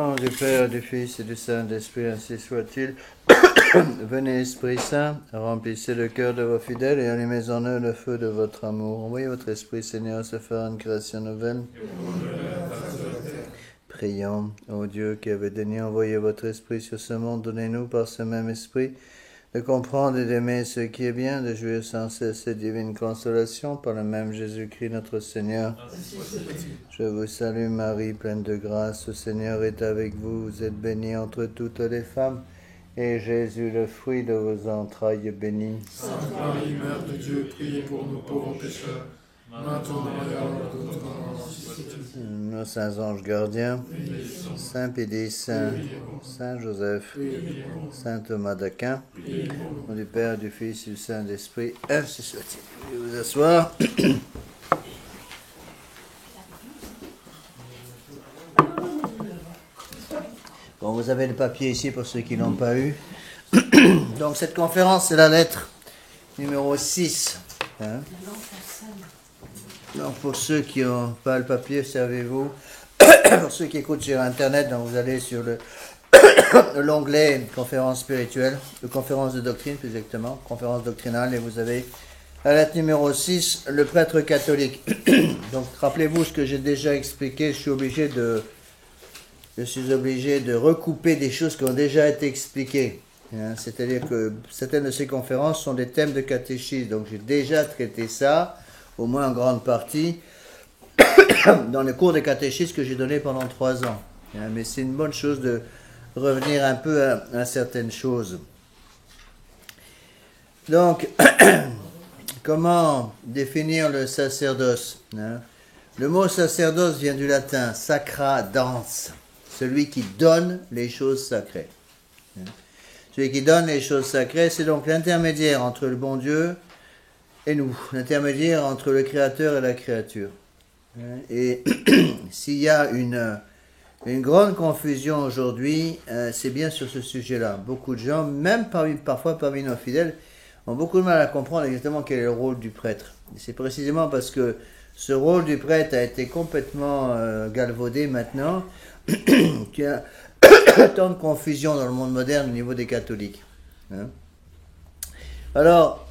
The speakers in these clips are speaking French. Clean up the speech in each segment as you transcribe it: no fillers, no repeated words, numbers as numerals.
Au nom du Père, du Fils et du Saint-Esprit, ainsi soit-il. Venez, Esprit Saint, remplissez le cœur de vos fidèles et allumez en eux le feu de votre amour. Envoyez votre Esprit, Seigneur, se faire une création nouvelle. Prions, ô Dieu qui avez daigné envoyer votre Esprit sur ce monde, donnez-nous par ce même Esprit de comprendre et d'aimer ce qui est bien, de jouir sans cesse cette divine consolation par le même Jésus-Christ notre Seigneur. Je vous salue Marie, pleine de grâce, le Seigneur est avec vous, vous êtes bénie entre toutes les femmes, et Jésus, le fruit de vos entrailles, est béni. Sainte Marie, Mère de Dieu, priez pour nous pauvres pécheurs, maintenant et à l'heure de notre mort. Nos saints anges gardiens, Saint Pédis, Saint Joseph, Saint Thomas d'Aquin, au nom du Père, du Fils et du Saint-Esprit, ainsi soit-il. Veuillez vous asseoir. Bon, vous avez le papier ici pour ceux qui ne l'ont pas eu. Donc cette conférence, c'est la lettre numéro 6. Hein? Donc pour ceux qui n'ont pas le papier, servez-vous. Pour ceux qui écoutent sur Internet, donc vous allez sur l'onglet conférence spirituelle, conférence de doctrine plus exactement, conférence doctrinale, et vous avez la lettre numéro 6, le prêtre catholique. Donc rappelez-vous ce que j'ai déjà expliqué, je suis obligé de recouper des choses qui ont déjà été expliquées. Hein, c'est-à-dire que certaines de ces conférences sont des thèmes de catéchisme, donc j'ai déjà traité ça, au moins en grande partie, dans le cours de catéchisme que j'ai donné pendant 3 ans. Hein, mais c'est une bonne chose de revenir un peu à certaines choses. Donc, comment définir le sacerdoce, hein? Le mot sacerdoce vient du latin sacra dans, celui qui donne les choses sacrées. Celui qui donne les choses sacrées, c'est donc l'intermédiaire entre le bon Dieu et nous, l'intermédiaire entre le Créateur et la créature. Et s'il y a une grande confusion aujourd'hui, c'est bien sur ce sujet-là. Beaucoup de gens, même parfois parmi nos fidèles, ont beaucoup de mal à comprendre exactement quel est le rôle du prêtre. Et c'est précisément parce que ce rôle du prêtre a été complètement galvaudé maintenant, qu'il y a tant de confusion dans le monde moderne au niveau des catholiques. Hein? Alors,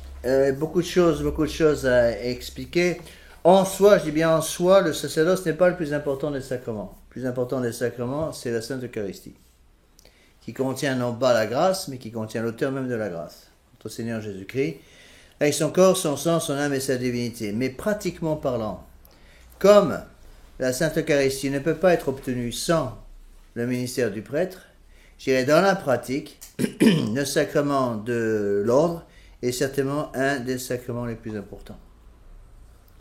beaucoup de choses à expliquer. En soi, je dis bien en soi, le sacerdoce n'est pas le plus important des sacrements. Le plus important des sacrements, c'est la Sainte Eucharistie, qui contient non pas la grâce, mais qui contient l'auteur même de la grâce, notre Seigneur Jésus-Christ, avec son corps, son sang, son âme et sa divinité. Mais pratiquement parlant, comme la Sainte Eucharistie ne peut pas être obtenue sans le ministère du prêtre, je dirais dans la pratique, le sacrement de l'ordre est certainement un des sacrements les plus importants.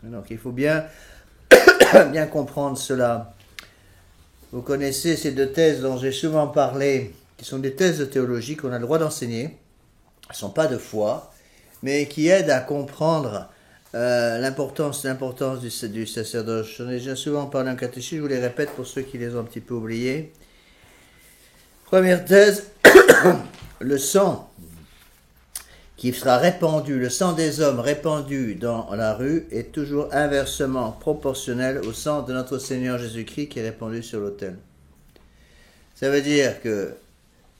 Donc il faut bien comprendre cela. Vous connaissez ces 2 thèses dont j'ai souvent parlé, qui sont des thèses de théologie qu'on a le droit d'enseigner. Elles ne sont pas de foi, mais qui aident à comprendre l'importance du sacerdoce. J'en ai déjà souvent parlé en catéchisme, je vous les répète pour ceux qui les ont un petit peu oubliés. Première thèse, le sang qui sera répandu, le sang des hommes répandu dans la rue est toujours inversement proportionnel au sang de notre Seigneur Jésus-Christ qui est répandu sur l'autel. Ça veut dire que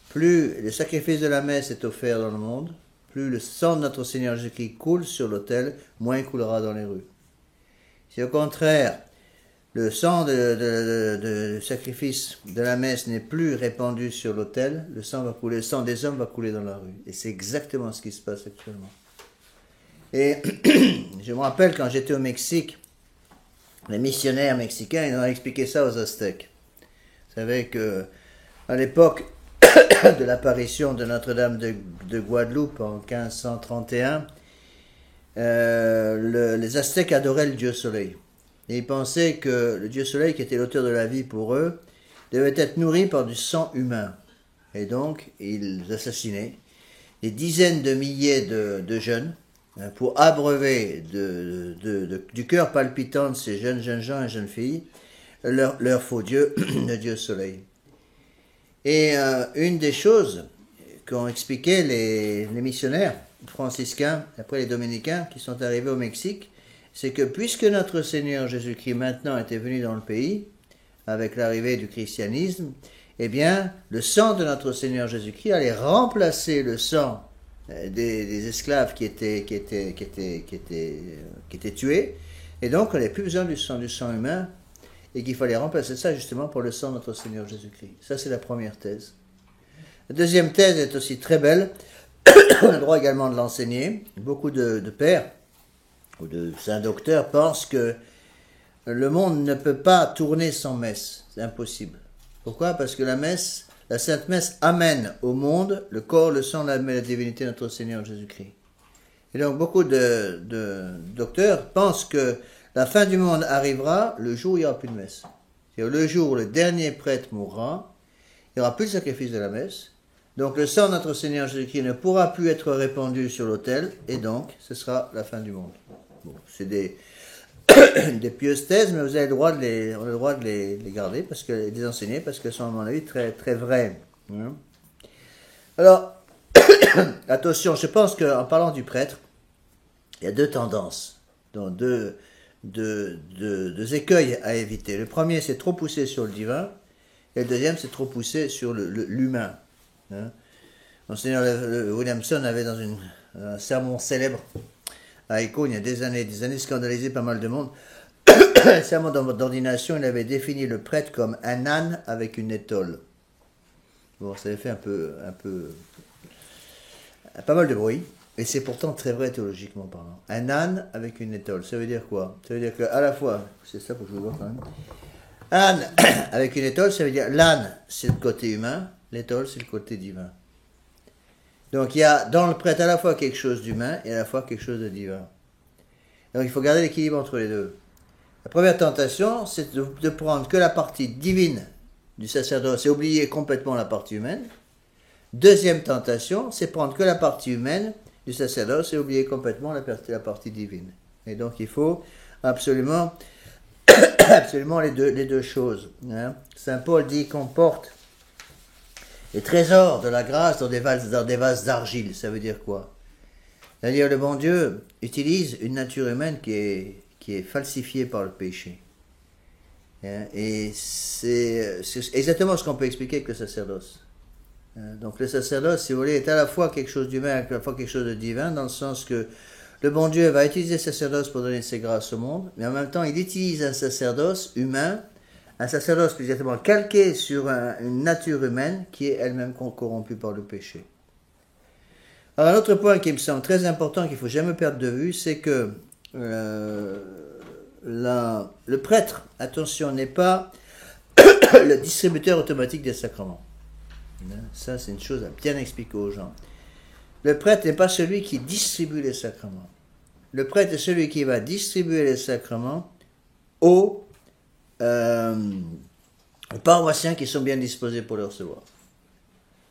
plus le sacrifice de la messe est offert dans le monde, plus le sang de notre Seigneur Jésus-Christ coule sur l'autel, moins il coulera dans les rues. Si au contraire, le sang de sacrifice de la messe n'est plus répandu sur l'autel, le sang des hommes va couler dans la rue. Et c'est exactement ce qui se passe actuellement. Et je me rappelle quand j'étais au Mexique, les missionnaires mexicains, ils ont expliqué ça aux Aztèques. Vous savez que à l'époque de l'apparition de Notre-Dame de Guadeloupe en 1531, les Aztèques adoraient le Dieu Soleil. Et ils pensaient que le Dieu Soleil, qui était l'auteur de la vie pour eux, devait être nourri par du sang humain. Et donc, ils assassinaient des dizaines de milliers de jeunes pour abreuver du cœur palpitant de ces jeunes gens et jeunes filles leur faux Dieu, le Dieu Soleil. Et une des choses qu'ont expliqué les missionnaires franciscains, après les dominicains qui sont arrivés au Mexique, c'est que puisque notre Seigneur Jésus-Christ maintenant était venu dans le pays, avec l'arrivée du christianisme, eh bien, le sang de notre Seigneur Jésus-Christ allait remplacer le sang des esclaves qui étaient tués. Et donc, on n'avait plus besoin du sang humain, et qu'il fallait remplacer ça justement pour le sang de notre Seigneur Jésus-Christ. Ça, c'est la première thèse. La deuxième thèse est aussi très belle. On a le droit également de l'enseigner. Beaucoup de pères ou de saints docteurs pensent que le monde ne peut pas tourner sans messe. C'est impossible. Pourquoi? Parce que la Sainte Messe amène au monde le corps, le sang, l'âme et la divinité de notre Seigneur Jésus-Christ. Et donc beaucoup de docteurs pensent que la fin du monde arrivera le jour où il n'y aura plus de messe. C'est-à-dire le jour où le dernier prêtre mourra, il n'y aura plus de sacrifice de la messe. Donc le sang de notre Seigneur Jésus-Christ ne pourra plus être répandu sur l'autel, et donc ce sera la fin du monde. Bon, c'est des pieuses thèses, mais vous avez le droit de les garder, de les enseigner, parce qu'elles sont à mon avis très, très vraies. Alors, attention, je pense qu'en parlant du prêtre, il y a deux tendances, donc deux écueils à éviter. Le premier, c'est trop pousser sur le divin, et le deuxième, c'est trop pousser sur l'humain. Monseigneur Williamson avait dans un sermon célèbre à Écône, il y a des années scandalisé pas mal de monde. Un sermon d'ordination, il avait défini le prêtre comme un âne avec une étole. Bon, ça avait fait pas mal de bruit, et c'est pourtant très vrai théologiquement parlant. Un âne avec une étole, ça veut dire quoi? Ça veut dire qu'à la fois, c'est ça que je vous vois quand même. Âne avec une étole, ça veut dire l'âne, c'est le côté humain, l'étole, c'est le côté divin. Donc il y a dans le prêtre à la fois quelque chose d'humain et à la fois quelque chose de divin. Donc il faut garder l'équilibre entre les deux. La première tentation, c'est de prendre que la partie divine du sacerdoce et oublier complètement la partie humaine. Deuxième tentation, c'est prendre que la partie humaine du sacerdoce et oublier complètement la partie divine. Et donc il faut absolument les deux choses. Saint Paul dit qu'on porte les trésors de la grâce dans des vases d'argile. Ça veut dire quoi? C'est-à-dire le bon Dieu utilise une nature humaine qui est falsifiée par le péché. Et c'est exactement ce qu'on peut expliquer avec le sacerdoce. Donc le sacerdoce, si vous voulez, est à la fois quelque chose d'humain et à la fois quelque chose de divin, dans le sens que le bon Dieu va utiliser le sacerdoce pour donner ses grâces au monde, mais en même temps il utilise un sacerdoce humain, un sacerdoce plus exactement calqué sur une nature humaine qui est elle-même corrompue par le péché. Alors un autre point qui me semble très important, qu'il ne faut jamais perdre de vue, c'est que le prêtre, attention, n'est pas le distributeur automatique des sacrements. Ça, c'est une chose à bien expliquer aux gens. Le prêtre n'est pas celui qui distribue les sacrements. Le prêtre est celui qui va distribuer les sacrements aux paroissiens qui sont bien disposés pour les recevoir.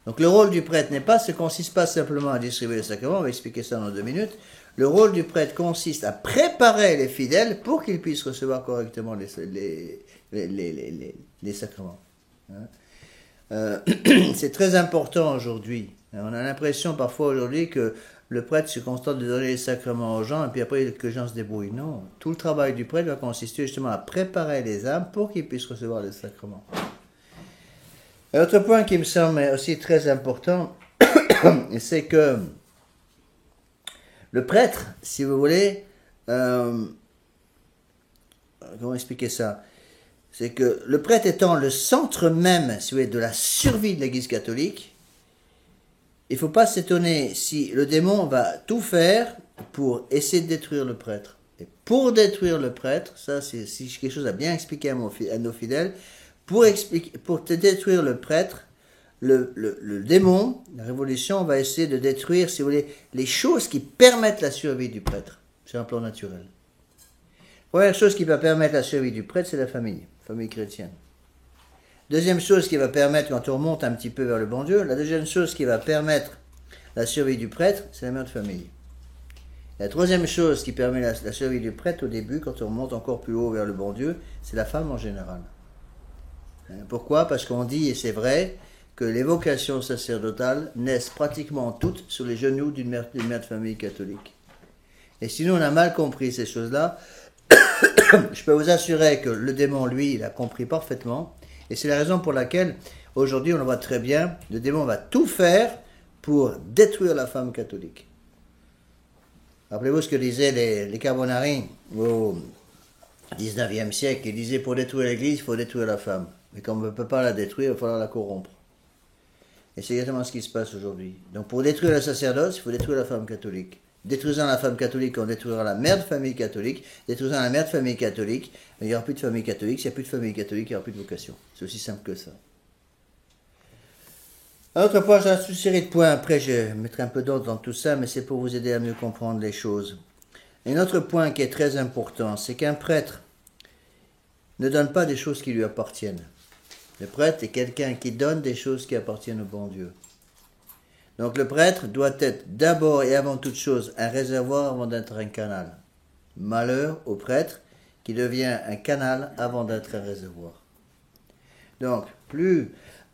Donc le rôle du prêtre ne consiste pas simplement à distribuer les sacrements, on va expliquer ça dans 2 minutes. Le rôle du prêtre consiste à préparer les fidèles pour qu'ils puissent recevoir correctement les sacrements. C'est très important aujourd'hui. On a l'impression parfois aujourd'hui que le prêtre se contente de donner les sacrements aux gens et puis après que les gens se débrouillent. Non, tout le travail du prêtre va consister justement à préparer les âmes pour qu'ils puissent recevoir les sacrements. Un autre point qui me semble aussi très important, c'est que le prêtre, si vous voulez, comment expliquer ça? C'est que le prêtre étant le centre même, si vous voulez, de la survie de l'Église catholique, il ne faut pas s'étonner si le démon va tout faire pour essayer de détruire le prêtre. Et pour détruire le prêtre, ça c'est quelque chose à bien expliquer à nos fidèles, pour détruire le prêtre, le démon, la révolution, va essayer de détruire, si vous voulez, les choses qui permettent la survie du prêtre, sur un plan naturel. La première chose qui va permettre la survie du prêtre, c'est la famille chrétienne. Deuxième chose qui va permettre, quand on remonte un petit peu vers le bon Dieu, la deuxième chose qui va permettre la survie du prêtre, c'est la mère de famille. La troisième chose qui permet la survie du prêtre au début, quand on remonte encore plus haut vers le bon Dieu, c'est la femme en général. Pourquoi? Parce qu'on dit, et c'est vrai, que les vocations sacerdotales naissent pratiquement toutes sur les genoux d'une mère de famille catholique. Et si nous on a mal compris ces choses-là, je peux vous assurer que le démon, lui, il a compris parfaitement, Et c'est la raison pour laquelle, aujourd'hui, on le voit très bien, le démon va tout faire pour détruire la femme catholique. Rappelez-vous ce que disaient les Carbonari au XIXe siècle. Ils disaient, pour détruire l'Église, il faut détruire la femme. Mais comme on ne peut pas la détruire, il va falloir la corrompre. Et c'est exactement ce qui se passe aujourd'hui. Donc pour détruire le sacerdoce, il faut détruire la femme catholique. Détruisant la femme catholique, on détruira la mère de famille catholique. Détruisant la mère de famille catholique, il n'y aura plus de famille catholique. S'il n'y a plus de famille catholique, il n'y aura plus de vocation. C'est aussi simple que ça. Un autre point, j'ai une série de points. Après, je mettrai un peu d'ordre dans tout ça, mais c'est pour vous aider à mieux comprendre les choses. Et un autre point qui est très important, c'est qu'un prêtre ne donne pas des choses qui lui appartiennent. Le prêtre est quelqu'un qui donne des choses qui appartiennent au bon Dieu. Donc le prêtre doit être d'abord et avant toute chose un réservoir avant d'être un canal. Malheur au prêtre qui devient un canal avant d'être un réservoir. Donc plus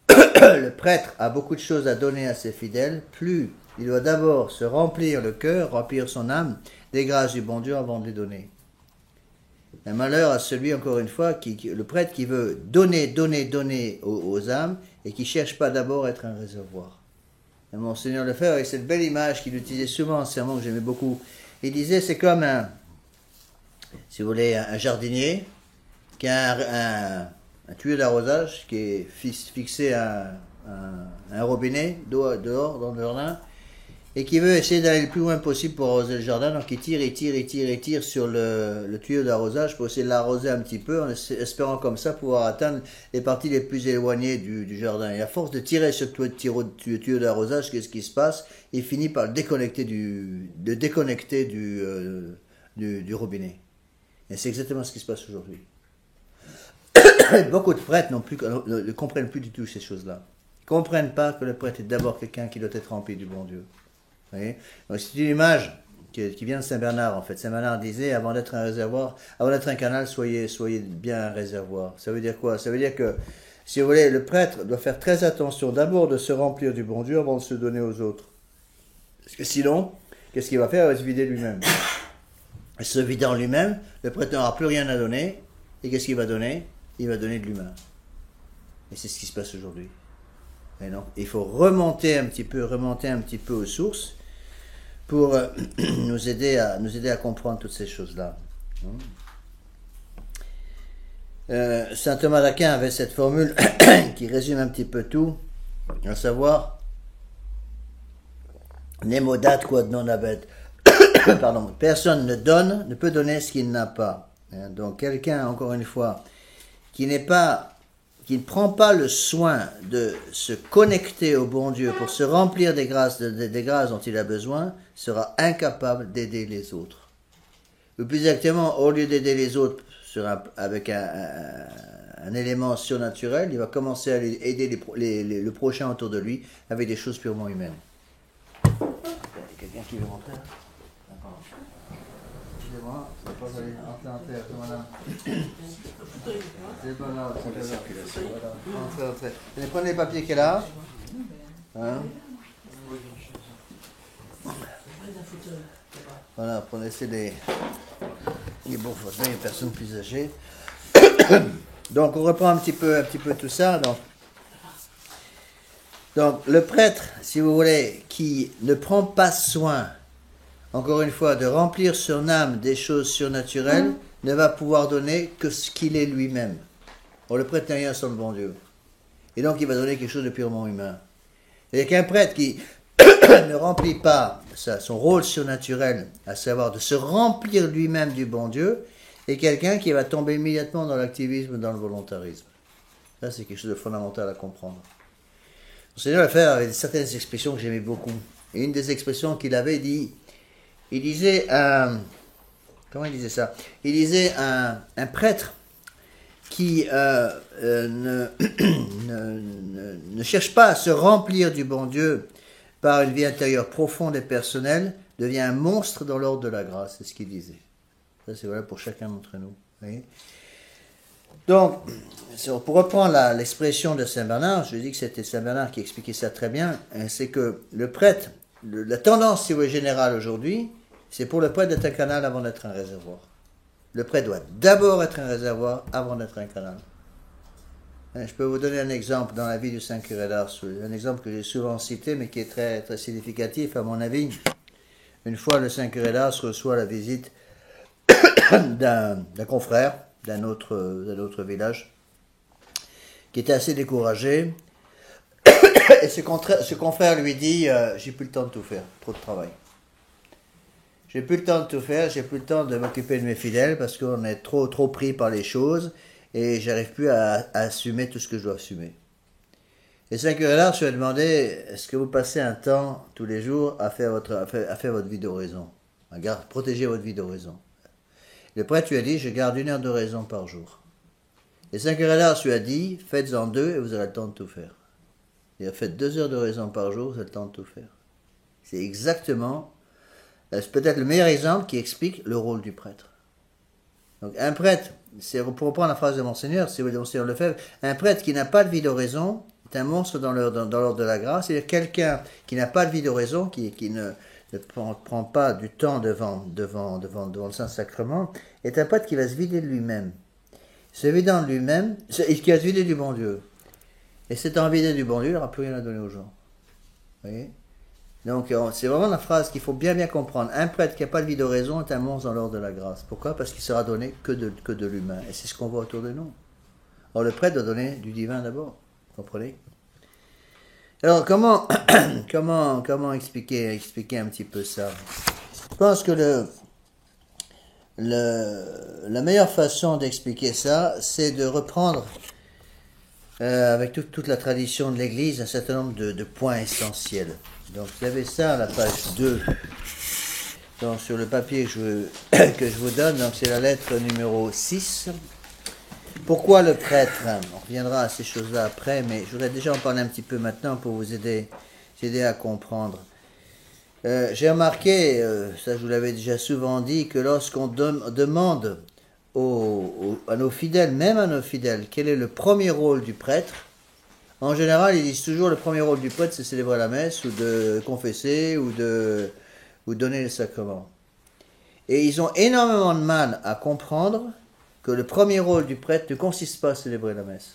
le prêtre a beaucoup de choses à donner à ses fidèles, plus il doit d'abord se remplir le cœur, remplir son âme des grâces du bon Dieu avant de les donner. Un malheur à celui, encore une fois, le prêtre qui veut donner aux âmes et qui ne cherche pas d'abord à être un réservoir. Et Monseigneur Lefebvre, avec cette belle image qu'il utilisait souvent en sermon que j'aimais beaucoup, il disait c'est comme si vous voulez, un jardinier qui a un tuyau d'arrosage qui est fixé à un robinet dehors dans le jardin et qui veut essayer d'aller le plus loin possible pour arroser le jardin. Donc il tire sur le tuyau d'arrosage pour essayer de l'arroser un petit peu en espérant comme ça pouvoir atteindre les parties les plus éloignées du jardin. Et à force de tirer ce tuyau d'arrosage, qu'est-ce qui se passe? Il finit par le déconnecter du robinet. Et c'est exactement ce qui se passe aujourd'hui. Beaucoup de prêtres ne comprennent plus du tout ces choses-là. Ils ne comprennent pas que le prêtre est d'abord quelqu'un qui doit être rempli du bon Dieu. Vous voyez? Donc c'est une image qui vient de Saint Bernard en fait. Saint Bernard disait avant d'être un réservoir, avant d'être un canal, soyez bien un réservoir. Ça veut dire quoi? Ça veut dire que, si vous voulez, le prêtre doit faire très attention d'abord de se remplir du bon Dieu avant de se donner aux autres. Parce que sinon, qu'est-ce qu'il va faire? Il va se vider lui-même. Et se vidant lui-même, le prêtre n'aura plus rien à donner. Et qu'est-ce qu'il va donner? Il va donner de l'humain. Et c'est ce qui se passe aujourd'hui. Et donc, il faut remonter un petit peu aux sources pour nous aider à comprendre toutes ces choses-là. Saint Thomas d'Aquin avait cette formule qui résume un petit peu tout, à savoir nemo dat quod non habet. Pardon, personne ne peut donner ce qu'il n'a pas. Donc quelqu'un, encore une fois, qui ne prend pas le soin de se connecter au bon Dieu pour se remplir des grâces dont il a besoin, sera incapable d'aider les autres. Ou plus exactement, au lieu d'aider les autres avec un élément surnaturel, il va commencer à aider le prochain autour de lui avec des choses purement humaines. Il y a quelqu'un qui veut rentrer là? Excusez-moi, ça va pas aller entrer en terre, madame. C'est pas grave, c'est pas grave. Entrez. Allez, prenez les papiers qu'elle a. Hein? Voilà, prenez les bons fauteuils, les personnes plus âgées. Donc, on reprend un petit peu tout ça. Donc, le prêtre, si vous voulez, qui ne prend pas soin, encore une fois, de remplir son âme des choses surnaturelles, ne va pouvoir donner que ce qu'il est lui-même. Or, le prêtre n'est rien sans le bon Dieu. Et donc, il va donner quelque chose de purement humain. Et qu'un prêtre qui ne remplit pas son rôle surnaturel, à savoir de se remplir lui-même du bon Dieu, est quelqu'un qui va tomber immédiatement dans l'activisme, dans le volontarisme. Ça, c'est quelque chose de fondamental à comprendre. Le Seigneur Lefebvre avait certaines expressions que j'aimais beaucoup. Et une des expressions qu'il avait dit, il disait comment il disait ça? Il disait un prêtre qui ne cherche pas à se remplir du bon Dieu par une vie intérieure profonde et personnelle, devient un monstre dans l'ordre de la grâce, c'est ce qu'il disait. Ça, c'est vrai pour chacun d'entre nous. Voyez. Donc, pour reprendre l'expression de Saint Bernard, je dis que c'était Saint Bernard qui expliquait ça très bien, c'est que le prêtre, la tendance, si vous voulez, générale aujourd'hui, c'est pour le prêtre d'être un canal avant d'être un réservoir. Le prêtre doit d'abord être un réservoir avant d'être un canal. Je peux vous donner un exemple dans la vie du Saint Curé d'Ars, un exemple que j'ai souvent cité, mais qui est très, très significatif à mon avis. Une fois, le Saint Curé d'Ars reçoit la visite d'un confrère d'un autre village, qui était assez découragé. Et ce confrère lui dit j'ai plus le temps de tout faire, trop de travail. J'ai plus le temps de tout faire, j'ai plus le temps de m'occuper de mes fidèles parce qu'on est trop pris par les choses et j'arrive plus à assumer tout ce que je dois assumer. Et Saint Curé d'Ars lui a demandé est-ce que vous passez un temps tous les jours à faire votre vie d'oraison, à protéger votre vie d'oraison. Le prêtre lui a dit je garde 1 heure d'oraison par jour. Et Saint Curé d'Ars lui a dit faites-en 2 et vous aurez le temps de tout faire. Il a fait 2 heures d'oraison par jour, vous avez le temps de tout faire. C'est exactement, c'est peut-être le meilleur exemple qui explique le rôle du prêtre. Donc un prêtre, pour reprendre la phrase de Monseigneur, c'est Monseigneur Lefebvre, un prêtre qui n'a pas de vie d'oraison est un monstre dans l'ordre de la grâce, c'est-à-dire quelqu'un qui n'a pas de vie d'oraison, qui ne prend pas du temps devant le Saint-Sacrement, est un prêtre qui va se vider de lui-même. Se vidant de lui-même, qui va se vider du bon Dieu. Et cette envie du bon Dieu, il n'aura plus rien à donner aux gens. Vous voyez? Donc, c'est vraiment la phrase qu'il faut bien comprendre. Un prêtre qui n'a pas de vie d'oraison est un monstre dans l'ordre de la grâce. Pourquoi? Parce qu'il sera donné que de l'humain. Et c'est ce qu'on voit autour de nous. Or, le prêtre doit donner du divin d'abord. Vous comprenez? Alors, comment expliquer un petit peu ça? Je pense que la meilleure façon d'expliquer ça, c'est de reprendre avec toute la tradition de l'Église, un certain nombre de points essentiels. Donc vous avez ça à la page 2, donc, sur le papier que je vous donne, donc c'est la lettre numéro 6. Pourquoi le prêtre? On reviendra à ces choses-là après, mais je voudrais déjà en parler un petit peu maintenant pour vous aider à comprendre. J'ai remarqué, ça je vous l'avais déjà souvent dit, que lorsqu'on demande à nos fidèles, même à nos fidèles, quel est le premier rôle du prêtre, en général, ils disent toujours le premier rôle du prêtre, c'est célébrer la messe, ou de confesser, ou donner le sacrement. Et ils ont énormément de mal à comprendre que le premier rôle du prêtre ne consiste pas à célébrer la messe.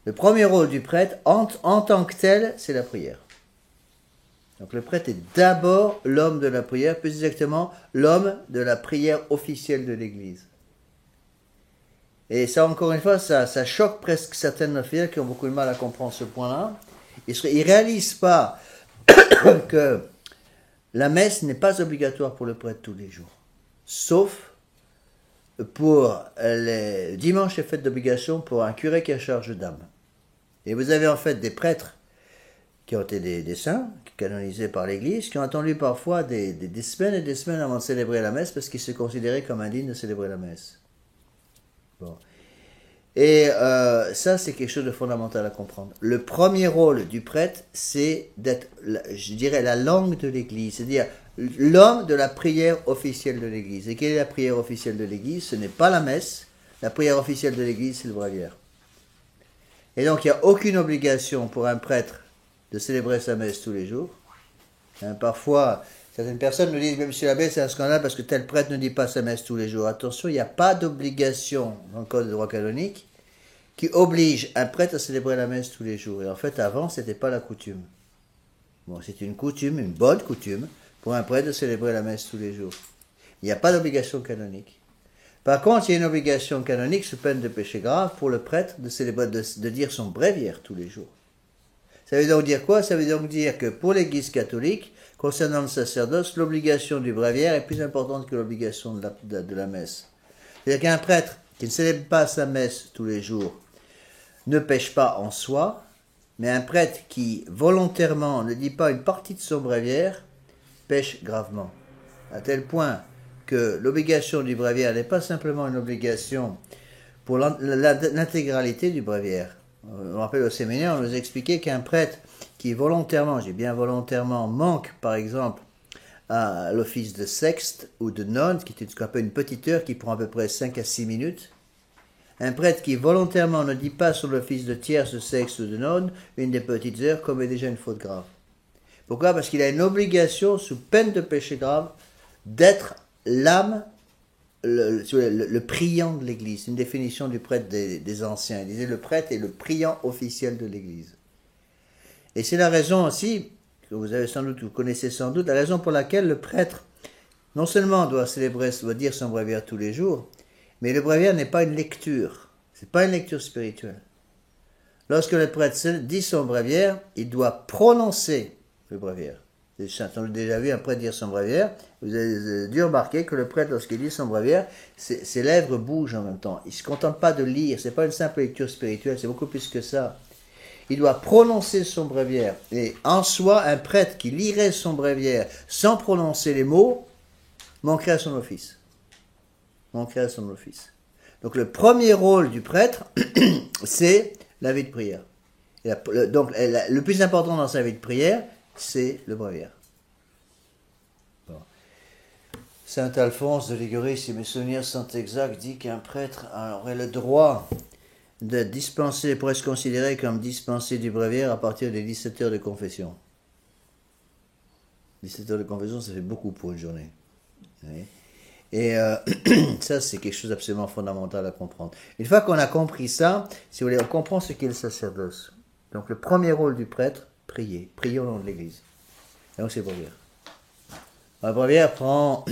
Le premier rôle du prêtre, en tant que tel, c'est la prière. Donc le prêtre est d'abord l'homme de la prière, plus exactement l'homme de la prière officielle de l'Église. Et ça, encore une fois, ça choque presque certaines fidèles qui ont beaucoup de mal à comprendre ce point-là. Ils ne réalisent pas que la messe n'est pas obligatoire pour le prêtre tous les jours, sauf pour les dimanches et fêtes d'obligation pour un curé qui a charge d'âme. Et vous avez en fait des prêtres qui ont été des saints, canonisés par l'Église, qui ont attendu parfois des semaines et des semaines avant de célébrer la messe parce qu'ils se considéraient comme indignes de célébrer la messe. Bon. Et ça, c'est quelque chose de fondamental à comprendre. Le premier rôle du prêtre, c'est d'être, je dirais, la langue de l'Église, c'est-à-dire l'homme de la prière officielle de l'Église. Et quelle est la prière officielle de l'Église? Ce n'est pas la messe. La prière officielle de l'Église, c'est le bréviaire. Et donc, il n'y a aucune obligation pour un prêtre de célébrer sa messe tous les jours. Parfois, certaines personnes nous disent, mais monsieur l'abbé, c'est un scandale parce que tel prêtre ne dit pas sa messe tous les jours. Attention, il n'y a pas d'obligation dans le code de droit canonique qui oblige un prêtre à célébrer la messe tous les jours. Et en fait, avant, ce n'était pas la coutume. Bon, c'est une coutume, une bonne coutume, pour un prêtre de célébrer la messe tous les jours. Il n'y a pas d'obligation canonique. Par contre, il y a une obligation canonique, sous peine de péché grave, pour le prêtre de dire son bréviaire tous les jours. Ça veut donc dire quoi? Ça veut donc dire que pour l'Église catholique, concernant le sacerdoce, l'obligation du bréviaire est plus importante que l'obligation de la messe. C'est-à-dire qu'un prêtre qui ne célèbre pas sa messe tous les jours ne pêche pas en soi, mais un prêtre qui volontairement ne dit pas une partie de son bréviaire pêche gravement. À tel point que l'obligation du bréviaire n'est pas simplement une obligation pour l'intégralité du bréviaire. On me rappelle au séminaire, on nous expliquait qu'un prêtre qui volontairement, j'ai bien volontairement, manque par exemple à l'office de sexte ou de nonne, qui est ce qu'on appelle une petite heure qui prend à peu près 5 à 6 minutes, un prêtre qui volontairement ne dit pas sur l'office de tierce, de sexte ou de nonne une des petites heures commet déjà une faute grave. Pourquoi? Parce qu'il a une obligation, sous peine de péché grave, d'être l'âme le priant de l'Église. C'est une définition du prêtre des anciens. Il disait le prêtre est le priant officiel de l'Église. Et c'est la raison aussi, que vous connaissez sans doute, la raison pour laquelle le prêtre, non seulement doit dire son bréviaire tous les jours, mais le bréviaire n'est pas une lecture. C'est pas une lecture spirituelle. Lorsque le prêtre dit son bréviaire, il doit prononcer le bréviaire. On a déjà vu un prêtre dire son bréviaire. Vous avez dû remarquer que le prêtre, lorsqu'il dit son bréviaire, ses lèvres bougent en même temps. Il ne se contente pas de lire. Ce n'est pas une simple lecture spirituelle, c'est beaucoup plus que ça. Il doit prononcer son bréviaire. Et en soi, un prêtre qui lirait son bréviaire sans prononcer les mots manquerait à son office. Manquerait à son office. Donc le premier rôle du prêtre, c'est la vie de prière. Donc le plus important dans sa vie de prière, c'est le bréviaire. Bon. Saint Alphonse de Liguori, si mes souvenirs sont exacts, dit qu'un prêtre aurait le droit de dispenser, pourrait se considérer comme dispenser du bréviaire à partir des 17 heures de confession. 17 heures de confession, ça fait beaucoup pour une journée. Oui. Et ça, c'est quelque chose d'absolument fondamental à comprendre. Une fois qu'on a compris ça, si vous voulez, on comprend ce qu'est le sacerdoce. Donc le premier rôle du prêtre, prier. Prier au nom de l'Église. Et donc c'est le bréviaire. Le bréviaire prend...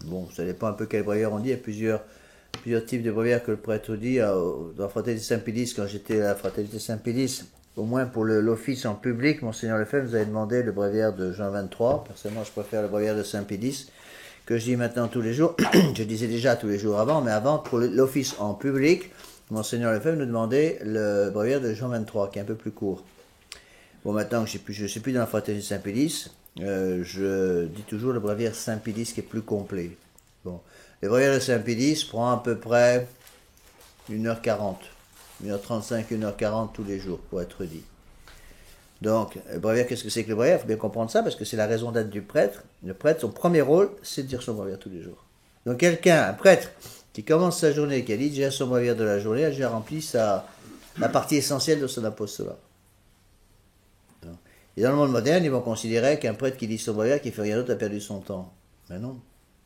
bon, ça dépend un peu quel bréviaire on dit. Il y a plusieurs types de bréviaires que le prêtre dit. Dans la fraternité Saint-Pédis, quand j'étais à la fraternité Saint-Pédis, au moins pour l'office en public, Monseigneur Lefebvre nous avait demandé le bréviaire de Jean 23. Personnellement, je préfère le bréviaire de Saint-Pédis, que je dis maintenant tous les jours. Je disais déjà tous les jours avant, mais avant, pour l'office en public, Monseigneur Lefebvre nous demandait le bréviaire de Jean 23, qui est un peu plus court. Bon, maintenant que je ne suis plus dans la fraternité Saint-Pédis, je dis toujours le bréviaire Saint-Pédis qui est plus complet. Bon, le bréviaire de Saint-Pédis prend à peu près 1h40, 1h35, 1h40 tous les jours pour être dit. Donc, le bréviaire, qu'est-ce que c'est que le bréviaire? Il faut bien comprendre ça parce que c'est la raison d'être du prêtre. Le prêtre, son premier rôle, c'est de dire son bréviaire tous les jours. Donc, un prêtre qui commence sa journée, qui a dit déjà son bréviaire de la journée, a déjà rempli la partie essentielle de son apostolat. Et dans le monde moderne, ils vont considérer qu'un prêtre qui dit son bréviaire, qui fait rien d'autre, a perdu son temps. Mais non.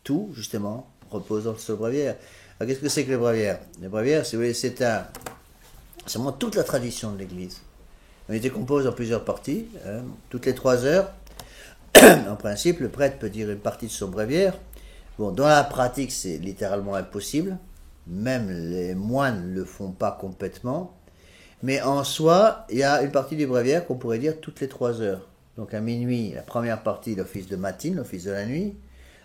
Tout, justement, repose dans ce bréviaire. Alors, qu'est-ce que c'est que le bréviaire? Le bréviaire, si vous voulez, c'est vraiment toute la tradition de l'Église. Il décompose en plusieurs parties. Toutes les 3 heures, en principe, le prêtre peut dire une partie de son bréviaire. Bon, dans la pratique, c'est littéralement impossible. Même les moines ne le font pas complètement. Mais en soi, il y a une partie du bréviaire qu'on pourrait dire toutes les 3 heures. Donc à minuit, la première partie, l'office de matine, l'office de la nuit.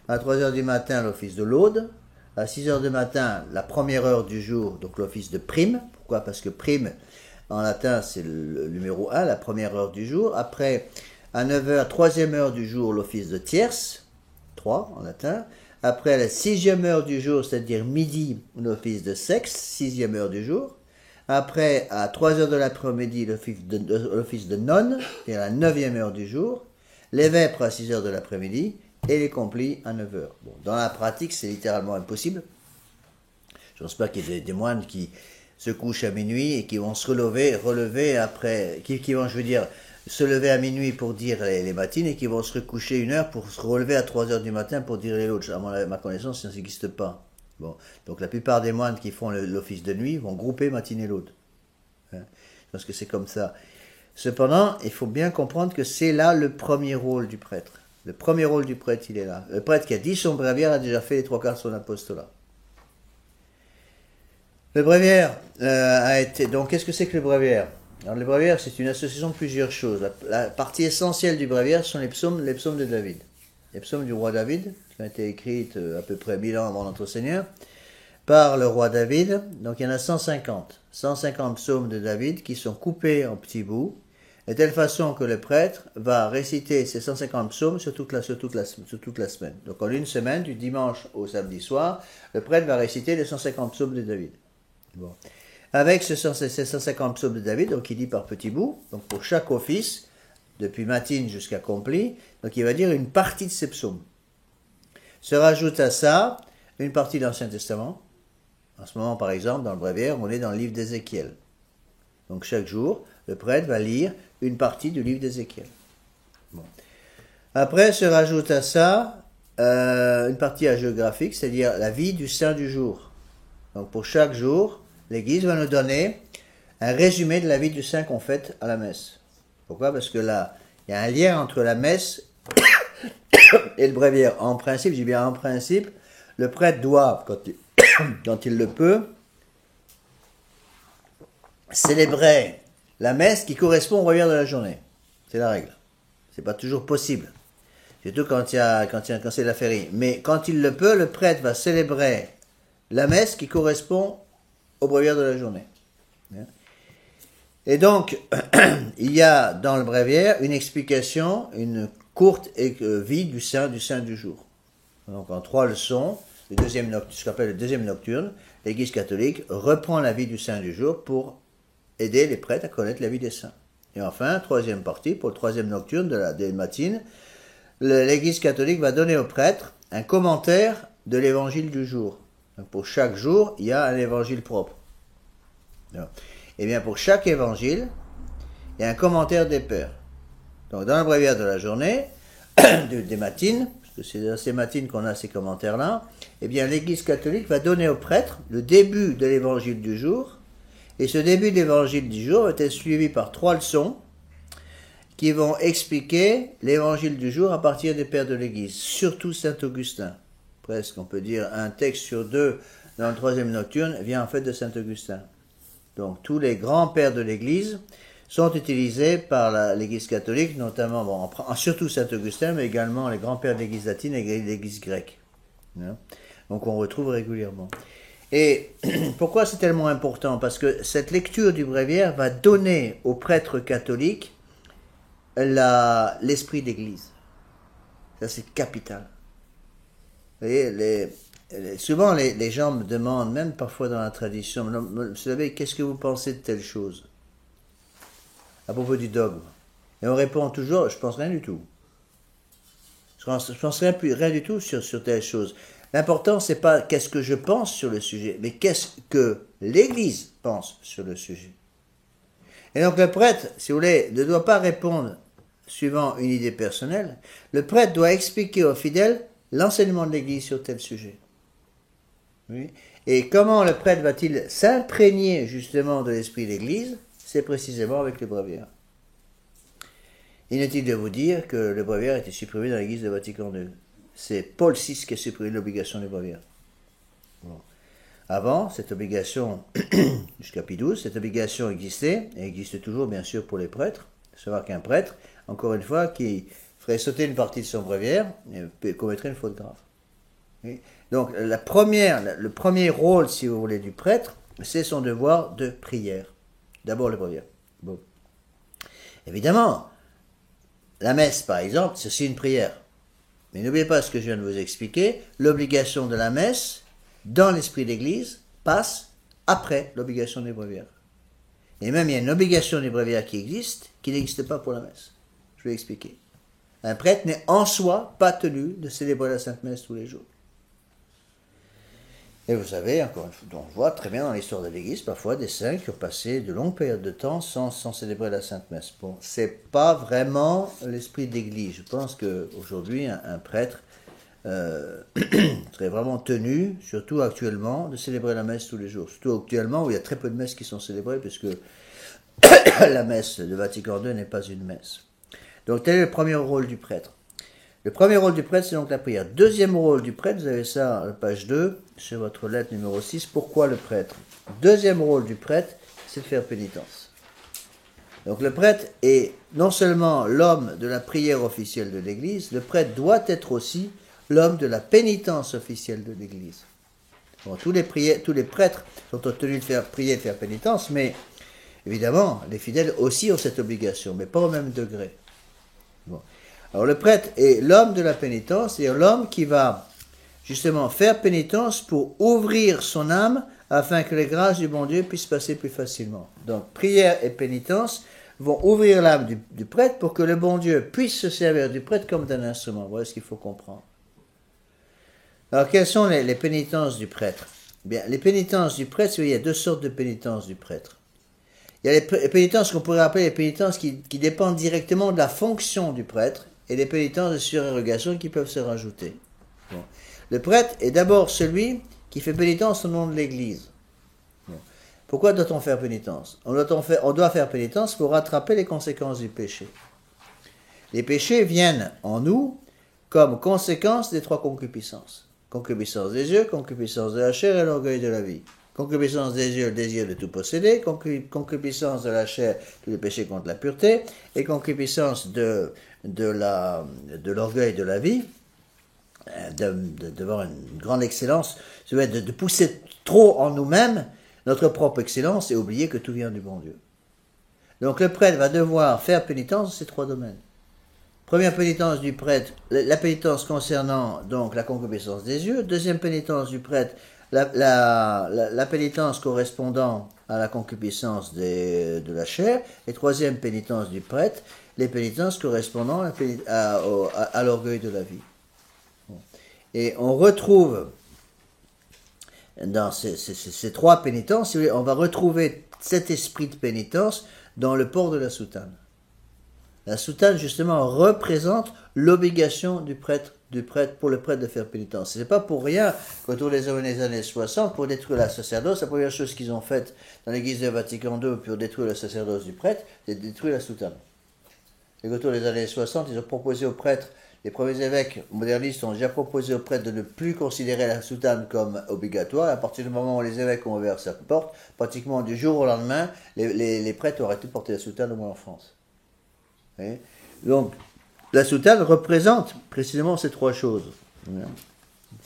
À 3 heures du matin, l'office de l'aude. À 6 heures du matin, la première heure du jour, donc l'office de prime. Pourquoi? Parce que prime, en latin, c'est le numéro 1, la première heure du jour. Après, à 9 heures, troisième heure du jour, l'office de tierce, 3 en latin. Après, à la 6e heure du jour, c'est-à-dire midi, l'office de sexe, 6e heure du jour. Après, à 3 heures de l'après-midi, l'office de nonne, c'est à la 9e heure du jour. Les vêpres à 6 heures de l'après-midi et les complis à 9 heures. Bon, dans la pratique, c'est littéralement impossible. Je ne pense pas qu'il y ait des moines qui se couchent à minuit et qui vont se relever après, qui vont, je veux dire, se lever à minuit pour dire les matines et qui vont se recoucher 1 heure pour se relever à 3 heures du matin pour dire les autres. À ma connaissance, ça n'existe pas. Bon, donc la plupart des moines qui font l'office de nuit vont grouper matinée et l'aube. Hein, parce que c'est comme ça. Cependant, il faut bien comprendre que c'est là le premier rôle du prêtre. Le premier rôle du prêtre, il est là. Le prêtre qui a dit son bréviaire a déjà fait les 3/4 de son apostolat. Le bréviaire a été... Donc, qu'est-ce que c'est que le bréviaire? Alors, le bréviaire, c'est une association de plusieurs choses. La partie essentielle du bréviaire sont les psaumes de David. Les psaumes du roi David, qui ont été écrites à peu près 1000 ans avant notre Seigneur, par le roi David. Donc, il y en a 150. 150 psaumes de David qui sont coupés en petits bouts, de telle façon que le prêtre va réciter ces 150 psaumes sur toute la semaine. Donc, en une semaine, du dimanche au samedi soir, le prêtre va réciter les 150 psaumes de David. Bon. Avec ces 150 psaumes de David, donc il dit par petits bouts, donc pour chaque office, depuis matine jusqu'à compli, donc il va dire une partie de ces psaumes. Se rajoute à ça une partie de l'Ancien Testament. En ce moment, par exemple, dans le bréviaire, on est dans le livre d'Ézéchiel. Donc chaque jour, le prêtre va lire une partie du livre d'Ézéchiel. Bon. Après, se rajoute à ça une partie hagiographique, c'est-à-dire la vie du saint du jour. Donc pour chaque jour, l'Église va nous donner un résumé de la vie du saint qu'on fait à la messe. Pourquoi? Parce que là, il y a un lien entre la messe et le bréviaire. En principe, je dis bien en principe, le prêtre doit, quand il le peut, célébrer la messe qui correspond au bréviaire de la journée. C'est la règle. C'est pas toujours possible. Surtout quand c'est la féerie. Mais quand il le peut, le prêtre va célébrer la messe qui correspond au bréviaire de la journée. Et donc, il y a dans le bréviaire une explication, une courte vie du saint du jour. Donc en 3 leçons, ce qu'on appelle le deuxième nocturne, l'Église catholique reprend la vie du saint du jour pour aider les prêtres à connaître la vie des saints. Et enfin, 3e partie, pour le 3e nocturne des matines, l'Église catholique va donner aux prêtres un commentaire de l'évangile du jour. Donc pour chaque jour, il y a un évangile propre. Et bien pour chaque évangile, il y a un commentaire des pères. Donc dans le bréviaire de la journée, des matines, parce que c'est dans ces matines qu'on a ces commentaires-là, eh bien l'Église catholique va donner aux prêtres le début de l'évangile du jour, et ce début d'évangile du jour va être suivi par 3 leçons qui vont expliquer l'évangile du jour à partir des pères de l'Église, surtout Saint Augustin. Presque, on peut dire, un texte sur 2 dans le 3e nocturne vient en fait de Saint Augustin. Donc tous les grands pères de l'Église sont utilisés par l'Église catholique, notamment, surtout Saint Augustin, mais également les grands pères de l'Église latine et de l'Église grecque. Donc on retrouve régulièrement. Et pourquoi c'est tellement important? Parce que cette lecture du bréviaire va donner aux prêtres catholiques l'esprit d'Église. Ça c'est capital. Vous voyez, souvent les gens me demandent, même parfois dans la tradition, vous savez, qu'est-ce que vous pensez de telle chose à propos du dogme? Et on répond toujours, je pense rien du tout. Je pense rien du tout sur telle chose. L'important, c'est pas qu'est-ce que je pense sur le sujet, mais qu'est-ce que l'Église pense sur le sujet. Et donc le prêtre, si vous voulez, ne doit pas répondre suivant une idée personnelle. Le prêtre doit expliquer aux fidèles l'enseignement de l'Église sur tel sujet. Oui. Et comment le prêtre va-t-il s'imprégner justement de l'esprit de l'Église? C'est précisément avec le bréviaire. Inutile de vous dire que le bréviaire a été supprimé dans l'Église de Vatican II. C'est Paul VI qui a supprimé l'obligation du bréviaire. Bon. Avant, cette obligation, jusqu'à Pie XII, cette obligation existait, et existe toujours bien sûr pour les prêtres. Il faut savoir qu'un prêtre, encore une fois, qui ferait sauter une partie de son bréviaire, commettrait une faute grave. Oui. Donc le premier rôle, si vous voulez, du prêtre, c'est son devoir de prière. D'abord le bréviaire. Bon. Évidemment, la messe, par exemple, c'est aussi une prière. Mais n'oubliez pas ce que je viens de vous expliquer, l'obligation de la messe, dans l'esprit d'Église, passe après l'obligation des bréviaires. Et même il y a une obligation des bréviaires qui existe, qui n'existe pas pour la messe. Je vais expliquer. Un prêtre n'est en soi pas tenu de célébrer la Sainte Messe tous les jours. Et vous savez, encore une fois, on voit très bien dans l'histoire de l'Église, parfois des saints qui ont passé de longues périodes de temps sans célébrer la Sainte Messe. Bon, c'est pas vraiment l'esprit d'Église. Je pense qu'aujourd'hui, un prêtre serait vraiment tenu, surtout actuellement, de célébrer la messe tous les jours. Surtout actuellement où il y a très peu de messes qui sont célébrées, puisque la messe de Vatican II n'est pas une messe. Donc tel est le premier rôle du prêtre. Le premier rôle du prêtre, c'est donc la prière. Deuxième rôle du prêtre, vous avez ça à la page 2, sur votre lettre numéro 6. Pourquoi le prêtre? Deuxième rôle du prêtre, c'est de faire pénitence. Donc le prêtre est non seulement l'homme de la prière officielle de l'Église, le prêtre doit être aussi l'homme de la pénitence officielle de l'Église. Bon, tous les prêtres sont tenus de faire prier et de faire pénitence, mais évidemment, les fidèles aussi ont cette obligation, mais pas au même degré. Bon. Alors le prêtre est l'homme de la pénitence, c'est l'homme qui va justement faire pénitence pour ouvrir son âme afin que les grâces du bon Dieu puissent passer plus facilement. Donc prière et pénitence vont ouvrir l'âme du prêtre pour que le bon Dieu puisse se servir du prêtre comme d'un instrument. Voilà ce qu'il faut comprendre. Alors quelles sont les pénitences du prêtre? Bien, les pénitences du prêtre, il y a deux sortes de pénitences du prêtre. Il y a les pénitences qu'on pourrait appeler les pénitences qui dépendent directement de la fonction du prêtre, et les pénitences de surérogation qui peuvent se rajouter. Bon. Le prêtre est d'abord celui qui fait pénitence au nom de l'Église. Bon. Pourquoi doit-on faire pénitence? On doit faire pénitence pour rattraper les conséquences du péché. Les péchés viennent en nous comme conséquence des trois concupiscences. Concupiscence des yeux, concupiscence de la chair et l'orgueil de la vie. Concupiscence des yeux, le désir de tout posséder. Concupiscence de la chair, le péché contre la pureté. Et concupiscence de l'orgueil de la vie, d'avoir une grande excellence, de pousser trop en nous-mêmes notre propre excellence et oublier que tout vient du bon Dieu. Donc le prêtre va devoir faire pénitence dans ces trois domaines. Première pénitence du prêtre, la pénitence concernant donc la concupiscence des yeux. Deuxième pénitence du prêtre, la pénitence correspondant à la concupiscence de la chair. Et troisième pénitence du prêtre, les pénitences correspondant à l'orgueil de la vie. Et on retrouve dans ces trois pénitences, on va retrouver cet esprit de pénitence dans le port de la soutane. La soutane, justement, représente l'obligation du prêtre pour le prêtre de faire pénitence. Ce n'est pas pour rien qu'autour des années 60, pour détruire la sacerdoce, la première chose qu'ils ont faite dans l'église de Vatican II pour détruire le sacerdoce du prêtre, c'est de détruire la soutane. Et autour des années 60, ils ont proposé aux prêtres, les premiers évêques modernistes ont déjà proposé aux prêtres de ne plus considérer la soutane comme obligatoire. À partir du moment où les évêques ont ouvert cette porte, pratiquement du jour au lendemain, les prêtres ont arrêté de porter la soutane, au moins en France. Donc, la soutane représente précisément ces trois choses.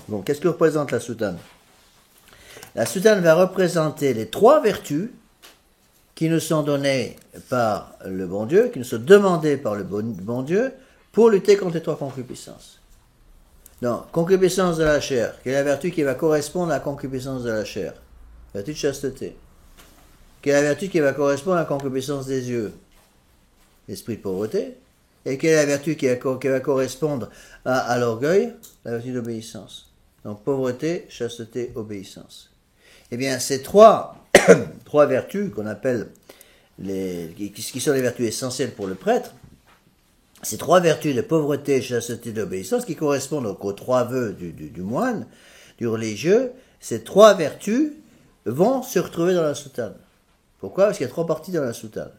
Bon, qu'est-ce que représente la soutane? La soutane va représenter les trois vertus qui nous sont données par le bon Dieu, qui nous sont demandées par le bon Dieu, pour lutter contre les trois concupiscences. Donc, concupiscence de la chair, quelle est la vertu qui va correspondre à la concupiscence de la chair? Vertu de chasteté. Quelle est la vertu qui va correspondre à la concupiscence des yeux? L'esprit de pauvreté. Et quelle est la vertu qui va correspondre à l'orgueil? La vertu d'obéissance. Donc pauvreté, chasteté, obéissance. Eh bien, ces trois vertus qu'on appelle qui sont les vertus essentielles pour le prêtre, ces trois vertus de pauvreté, chasteté, d'obéissance, qui correspondent aux trois vœux du moine, du religieux, ces trois vertus vont se retrouver dans la soutane. Pourquoi? Parce qu'il y a trois parties dans la soutane.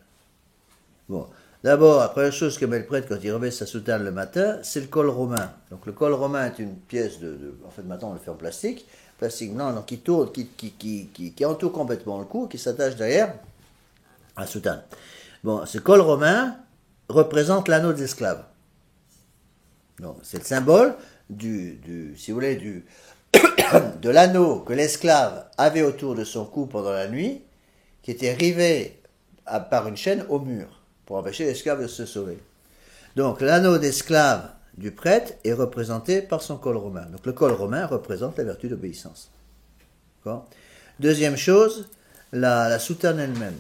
Bon. D'abord, la première chose que met le prêtre quand il remet sa soutane le matin, c'est le col romain. Donc le col romain est une pièce en fait maintenant on le fait en plastique blanc, donc qui tourne, qui entoure complètement le cou, qui s'attache derrière à la soutane. Bon, ce col romain représente l'anneau des esclaves. Donc c'est le symbole si vous voulez, de l'anneau que l'esclave avait autour de son cou pendant la nuit, qui était rivé par une chaîne au mur, pour empêcher l'esclave de se sauver. Donc l'anneau d'esclave du prêtre est représenté par son col romain. Donc le col romain représente la vertu d'obéissance. D'accord ? Deuxième chose, la soutane elle-même.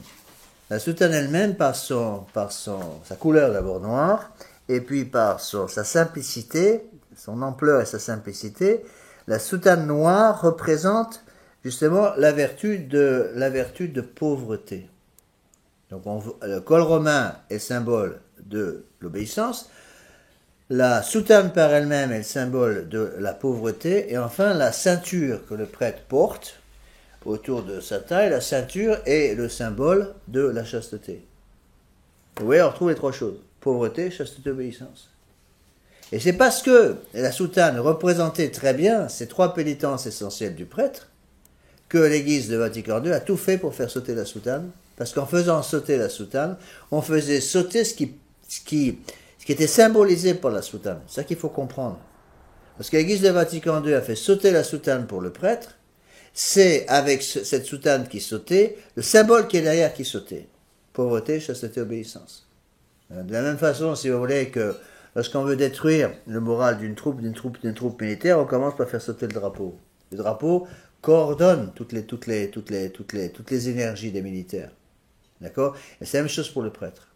La soutane elle-même, par sa couleur d'abord noire, et puis par sa simplicité, son ampleur et sa simplicité, la soutane noire représente justement la vertu de pauvreté. Donc le col romain est symbole de l'obéissance, la soutane par elle-même est le symbole de la pauvreté, et enfin la ceinture que le prêtre porte autour de sa taille, la ceinture est le symbole de la chasteté. Vous voyez, on retrouve les trois choses, pauvreté, chasteté, obéissance. Et c'est parce que la soutane représentait très bien ces trois pénitences essentielles du prêtre que l'Église de Vatican II a tout fait pour faire sauter la soutane. Parce qu'en faisant sauter la soutane, on faisait sauter ce qui était symbolisé par la soutane. C'est ça qu'il faut comprendre. Parce que l'Église de Vatican II a fait sauter la soutane pour le prêtre, c'est avec cette soutane qui sautait, le symbole qui est derrière qui sautait. Pauvreté, chasteté, obéissance. De la même façon, si vous voulez, que lorsqu'on veut détruire le moral d'une troupe militaire, on commence par faire sauter le drapeau. Le drapeau coordonne toutes les énergies des militaires. D'accord? Et c'est la même chose pour le prêtre.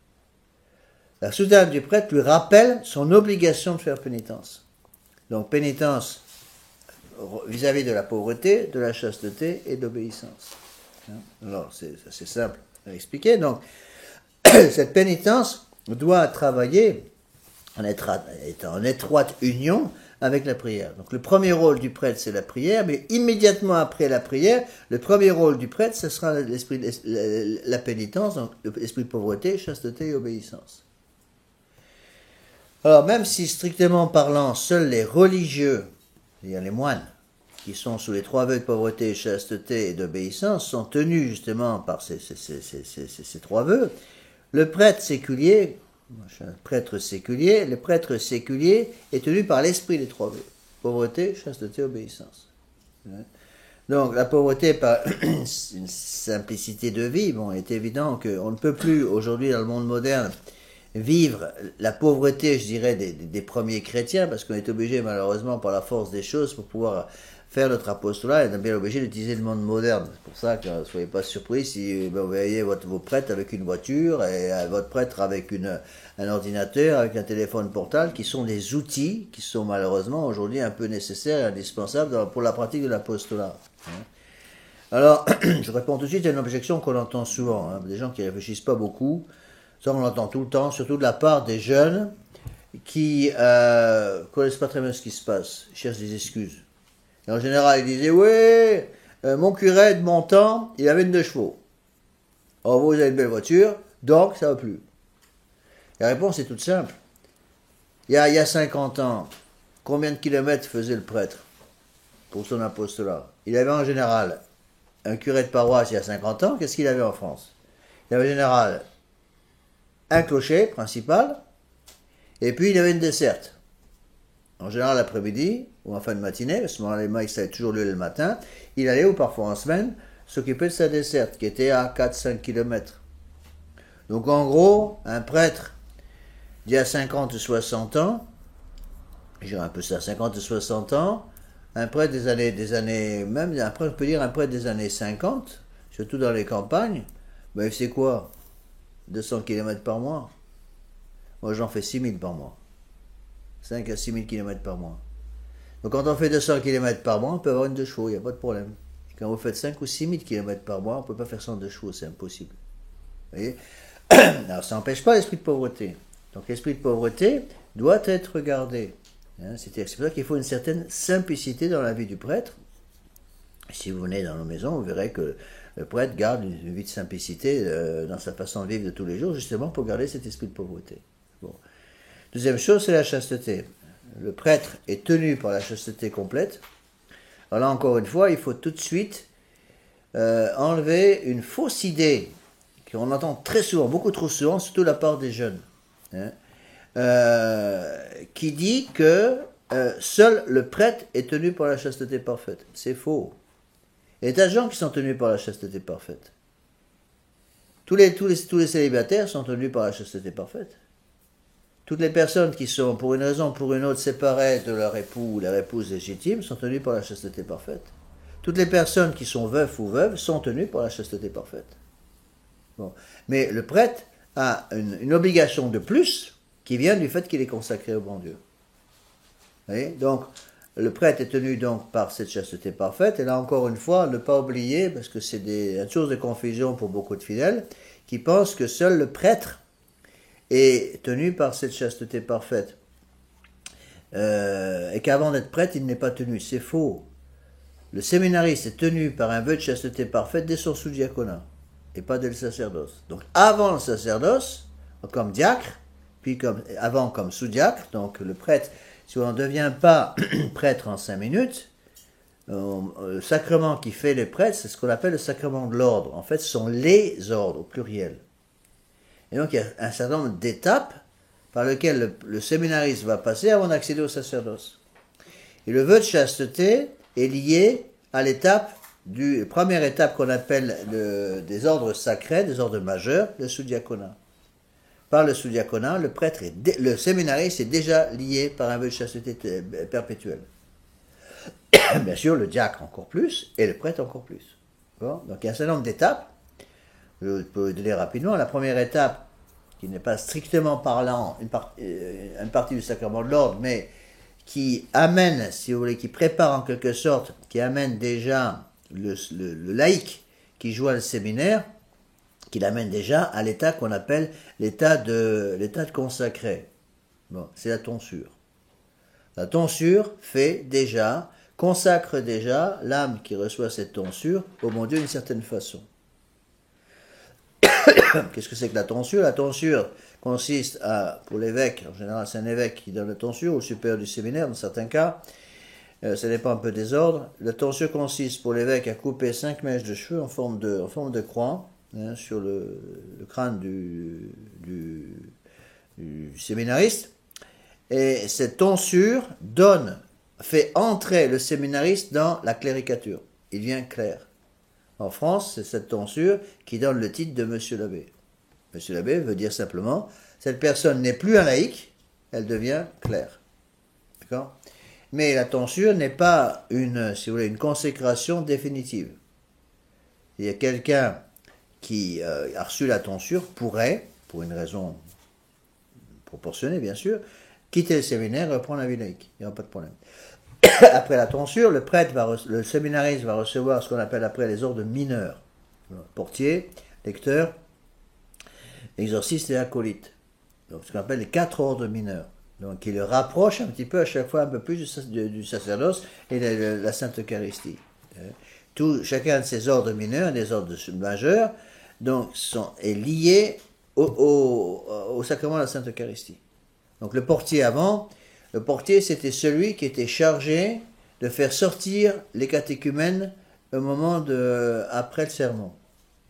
La soutane du prêtre lui rappelle son obligation de faire pénitence. Donc pénitence vis-à-vis de la pauvreté, de la chasteté et d'obéissance. Alors c'est assez simple à expliquer. Donc cette pénitence doit travailler est en étroite union avec la prière. Donc le premier rôle du prêtre, c'est la prière, mais immédiatement après la prière, le premier rôle du prêtre, ce sera la pénitence, donc l'esprit de pauvreté, chasteté et obéissance. Alors même si strictement parlant, seuls les religieux, c'est-à-dire les moines, qui sont sous les 3 vœux de pauvreté, chasteté et d'obéissance, sont tenus justement par ces 3 vœux, le prêtre séculier, le prêtre séculier est tenu par l'esprit des 3 vœux, pauvreté, chasteté, obéissance. Donc la pauvreté par une simplicité de vie, bon, il est évident qu'on ne peut plus aujourd'hui dans le monde moderne vivre la pauvreté, je dirais, des premiers chrétiens, parce qu'on est obligé malheureusement par la force des choses pour pouvoir faire notre apostolat, on est bien obligé d'utiliser le monde moderne. C'est pour ça que ne soyez pas surpris si vous voyez vos prêtres avec une voiture et votre prêtre avec un ordinateur, avec un téléphone portable, qui sont des outils qui sont malheureusement aujourd'hui un peu nécessaires et indispensables pour la pratique de l'apostolat. Alors, je réponds tout de suite à une objection qu'on entend souvent, des gens qui ne réfléchissent pas beaucoup. Ça, on l'entend tout le temps, surtout de la part des jeunes qui connaissent pas très bien ce qui se passe, ils cherchent des excuses. Et en général, ils disaient, oui, mon curé de mon temps, il avait 2 chevaux. Or, vous avez une belle voiture, donc ça va plus. La réponse est toute simple. Il y a 50 ans, combien de kilomètres faisait le prêtre pour son apostolat? Il avait en général un curé de paroisse il y a 50 ans, qu'est-ce qu'il avait en France? Il avait en général un clocher principal, et puis il avait une desserte. En général, l'après-midi, ou en fin de matinée, parce que les maïs avaient toujours lieu le matin, il allait, ou parfois en semaine, s'occuper de sa desserte, qui était à 4-5 km. Donc en gros, un prêtre d'il y a 50 ou 60 ans, je dirais un peu ça, 50 ou 60 ans, un prêtre des années, même après on peut dire un prêtre des années 50, surtout dans les campagnes, ben il fait quoi? 200 km par mois. Moi j'en fais 6000 par mois. 5 à 6000 km par mois. Donc quand on fait 200 km par mois, on peut avoir une 2 chevaux, il n'y a pas de problème. Quand vous faites 5 ou 6000 km par mois, on ne peut pas faire sans 2 chevaux, c'est impossible. Vous voyez? Alors ça n'empêche pas l'esprit de pauvreté. Donc l'esprit de pauvreté doit être regardé. C'est pour ça qu'il faut une certaine simplicité dans la vie du prêtre. Si vous venez dans nos maisons, vous verrez que le prêtre garde une vie de simplicité dans sa façon de vivre de tous les jours, justement pour garder cet esprit de pauvreté. Bon. Deuxième chose, c'est la chasteté. Le prêtre est tenu par la chasteté complète. Alors là, encore une fois, il faut tout de suite enlever une fausse idée qu'on entend très souvent, beaucoup trop souvent, surtout de la part des jeunes, qui dit que seul le prêtre est tenu par la chasteté parfaite. C'est faux. Il y a des gens qui sont tenus par la chasteté parfaite. Tous les célibataires sont tenus par la chasteté parfaite. Toutes les personnes qui sont, pour une raison ou pour une autre, séparées de leur époux ou leur épouse légitime sont tenues par la chasteté parfaite. Toutes les personnes qui sont veufs ou veuves sont tenues par la chasteté parfaite. Bon. Mais le prêtre a une obligation de plus qui vient du fait qu'il est consacré au bon Dieu. Vous voyez? Donc, le prêtre est tenu donc par cette chasteté parfaite. Et là, encore une fois, ne pas oublier, parce que c'est une source de confusion pour beaucoup de fidèles, qui pensent que seul le prêtre est tenu par cette chasteté parfaite. Et qu'avant d'être prêtre, il n'est pas tenu. C'est faux. Le séminariste est tenu par un vœu de chasteté parfaite dès son sous-diaconat, et pas dès le sacerdoce. Donc avant le sacerdoce, comme diacre, puis avant comme sous-diacre, donc le prêtre, si on ne devient pas prêtre en 5 minutes, le sacrement qui fait les prêtres, c'est ce qu'on appelle le sacrement de l'ordre. En fait, ce sont les ordres, au pluriel. Et donc, il y a un certain nombre d'étapes par lesquelles le séminariste va passer avant d'accéder au sacerdoce. Et le vœu de chasteté est lié à première étape qu'on appelle des ordres sacrés, des ordres majeurs, le sous-diaconat. Par le sous-diaconat, le séminariste est déjà lié par un vœu de chasteté perpétuel. Bien sûr, le diacre encore plus, et le prêtre encore plus. Bon, donc il y a un certain nombre d'étapes. Je peux vous donner rapidement. La première étape, qui n'est pas strictement parlant une partie du sacrement de l'ordre, mais qui amène, si vous voulez, qui prépare en quelque sorte, qui amène déjà le laïc qui joue le séminaire, qui l'amène déjà à l'état qu'on appelle l'état de consacré. Bon, c'est la tonsure. La tonsure consacre déjà l'âme qui reçoit cette tonsure au bon Dieu d'une certaine façon. Qu'est-ce que c'est que la tonsure? La tonsure consiste pour l'évêque, en général c'est un évêque qui donne la tonsure, ou le supérieur du séminaire dans certains cas, ça dépend un peu des ordres. La tonsure consiste pour l'évêque à couper 5 mèches de cheveux en forme de croix, sur le crâne du séminariste, et cette tonsure fait entrer le séminariste dans la cléricature. Il devient clerc. En France, c'est cette tonsure qui donne le titre de Monsieur l'abbé. Monsieur l'abbé veut dire simplement, cette personne n'est plus un laïc, elle devient clerc. D'accord? Mais la tonsure n'est pas une consécration définitive. Il y a quelqu'un qui a reçu la tonsure pourrait, pour une raison proportionnée bien sûr, quitter le séminaire et reprendre la vie laïque. Il n'y aura pas de problème. Après la tonsure, le séminariste va recevoir ce qu'on appelle après les ordres mineurs. Portier, lecteur, exorciste et acolyte. Donc ce qu'on appelle les 4 ordres mineurs. Donc qui le rapproche un petit peu à chaque fois un peu plus du sacerdoce et de la Sainte Eucharistie. Chacun de ces ordres mineurs, des ordres majeurs, donc est lié au sacrement de la Sainte Eucharistie. Donc le portier c'était celui qui était chargé de faire sortir les catéchumènes au moment après le sermon.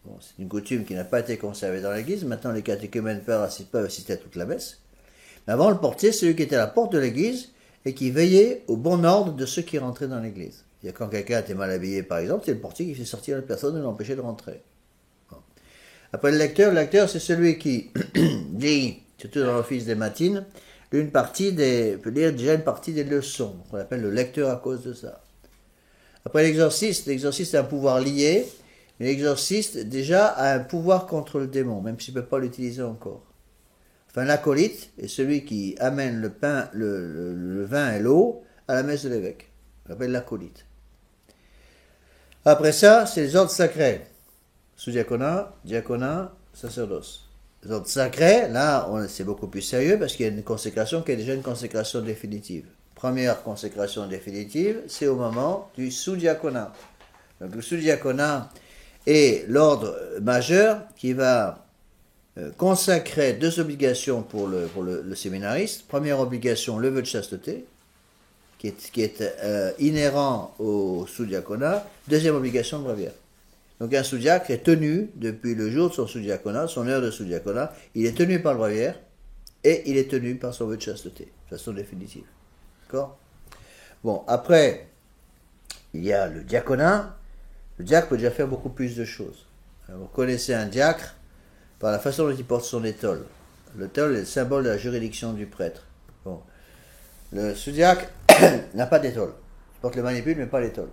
Bon, c'est une coutume qui n'a pas été conservée dans l'Église. Maintenant, les catéchumènes peuvent assister à toute la messe. Mais avant, le portier, c'est celui qui était à la porte de l'Église et qui veillait au bon ordre de ceux qui rentraient dans l'Église. Quand quelqu'un était mal habillé, par exemple, c'est le portier qui fait sortir la personne et l'empêcher de rentrer. Bon. Après, le lecteur, c'est celui qui dit, surtout dans l'office des matines, peut lire déjà une partie des leçons. On appelle le lecteur à cause de ça. Après l'exorciste est un pouvoir lié, mais l'exorciste déjà a un pouvoir contre le démon, même s'il ne peut pas l'utiliser encore. Enfin, l'acolyte est celui qui amène le pain, le vin et l'eau à la messe de l'évêque. On l'appelle l'acolyte. Après ça, c'est les ordres sacrés. Sous-diaconat, diaconat, sacerdoce. Les ordres sacrés, là, c'est beaucoup plus sérieux parce qu'il y a une consécration qui est déjà une consécration définitive. Première consécration définitive, c'est au moment du sous-diaconat. Donc le sous-diaconat est l'ordre majeur qui va consacrer 2 obligations pour le séminariste. Première obligation, le vœu de chasteté, qui est inhérent au sous-diaconat. Deuxième obligation, de breviaire. Donc un sous-diacre est tenu, depuis le jour de son sous-diaconat, son heure de sous-diaconat, il est tenu par le breviaire et il est tenu par son vœu de chasteté, de façon définitive. D'accord? Bon, après, il y a le diaconat. Le diacre peut déjà faire beaucoup plus de choses. Alors, vous connaissez un diacre par la façon dont il porte son étole. L'étole est le symbole de la juridiction du prêtre. Bon. Le sous-diacre n'a pas d'étole. Il porte le manipule, mais pas l'étole.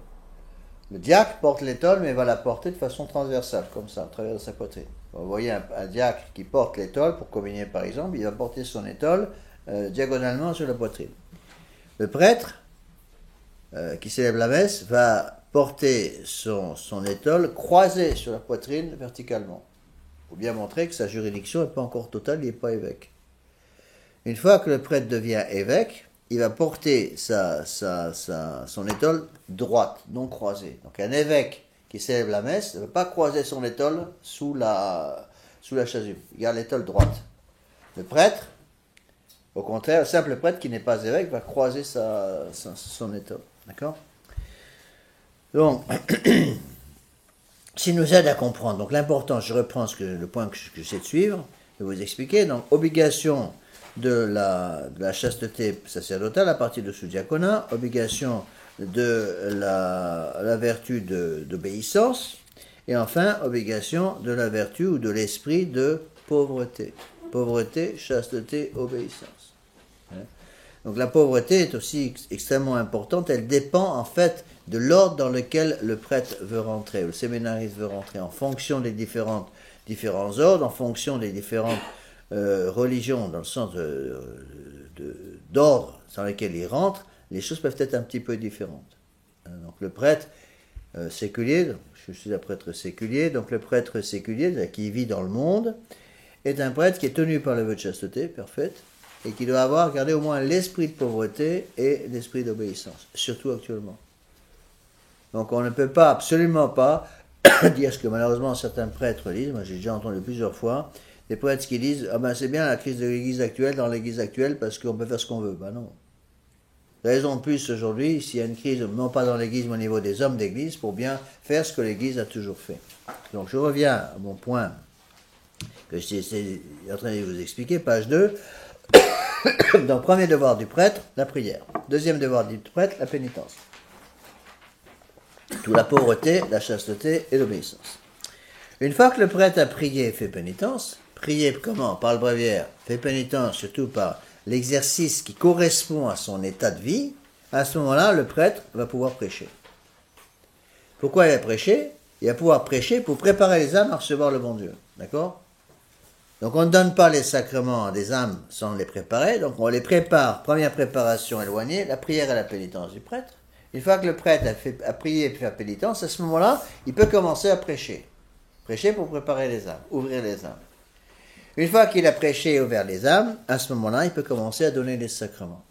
Le diacre porte l'étole, mais va la porter de façon transversale, comme ça, à travers de sa poitrine. Vous voyez un diacre qui porte l'étole, pour communier par exemple, il va porter son étole diagonalement sur la poitrine. Le prêtre, qui célèbre la messe, va porter son étole croisée sur la poitrine verticalement. Il faut bien montrer que sa juridiction n'est pas encore totale, il n'est pas évêque. Une fois que le prêtre devient évêque, il va porter son étole droite, non croisée. Donc un évêque qui célèbre la messe ne veut pas croiser son étole sous la chasuble. Il garde l'étole droite. Le prêtre, au contraire, le simple prêtre qui n'est pas évêque va croiser son étole. D'accord? Donc, ça nous aide à comprendre. Donc l'important, je reprends le point que j'essaie de suivre, de vous expliquer. Donc, obligation de la chasteté sacerdotale à partir de sous-diaconat, obligation de la vertu d'obéissance, et enfin, obligation de la vertu ou de l'esprit de pauvreté. Pauvreté, chasteté, obéissance. Donc la pauvreté est aussi extrêmement importante, elle dépend en fait de l'ordre dans lequel le prêtre veut rentrer, ou le séminariste veut rentrer, en fonction des différents ordres, en fonction des différentes religion, dans le sens d'ordre dans lequel il rentre, les choses peuvent être un petit peu différentes. Donc le prêtre séculier, je suis un prêtre séculier, donc le prêtre séculier qui vit dans le monde est un prêtre qui est tenu par le vœu de chasteté parfaite et qui doit avoir gardé au moins l'esprit de pauvreté et l'esprit d'obéissance, surtout actuellement. Donc on ne peut pas, absolument pas, dire ce que malheureusement certains prêtres disent. Moi j'ai déjà entendu plusieurs fois des prêtres qui disent ah ben c'est bien la crise de l'église actuelle dans l'église actuelle parce qu'on peut faire ce qu'on veut. Ben non. Raison de plus aujourd'hui, s'il y a une crise, non pas dans l'église mais au niveau des hommes d'église, pour bien faire ce que l'église a toujours fait. Donc je reviens à mon point que j'étais en train de vous expliquer, page 2. Donc premier devoir du prêtre, la prière. Deuxième devoir du prêtre, la pénitence. Tout la pauvreté, la chasteté et l'obéissance. Une fois que le prêtre a prié et fait pénitence, prier comment? Par le bréviaire, fait pénitence surtout par l'exercice qui correspond à son état de vie, à ce moment-là, le prêtre va pouvoir prêcher. Pourquoi il va prêcher? Il va pouvoir prêcher pour préparer les âmes à recevoir le bon Dieu. D'accord? Donc on ne donne pas les sacrements à des âmes sans les préparer, donc on les prépare. Première préparation éloignée, la prière et la pénitence du prêtre. Une fois que le prêtre a prié et fait pénitence, à ce moment-là, il peut commencer à prêcher. Prêcher pour préparer les âmes, ouvrir les âmes. Une fois qu'il a prêché et ouvert les âmes, à ce moment-là, il peut commencer à donner les sacrements.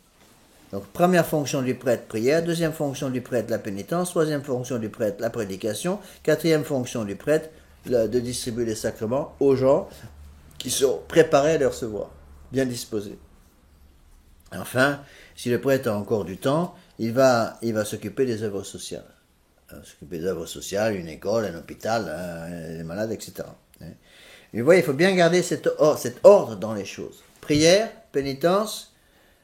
Donc, première fonction du prêtre, prière. Deuxième fonction du prêtre, la pénitence. Troisième fonction du prêtre, la prédication. Quatrième fonction du prêtre, de distribuer les sacrements aux gens qui sont préparés à les recevoir, bien disposés. Enfin, si le prêtre a encore du temps, il va s'occuper des œuvres sociales. S'occuper des œuvres sociales, une école, un hôpital, les malades, etc. Et vous voyez, il faut bien garder cet ordre dans les choses. Prière, pénitence,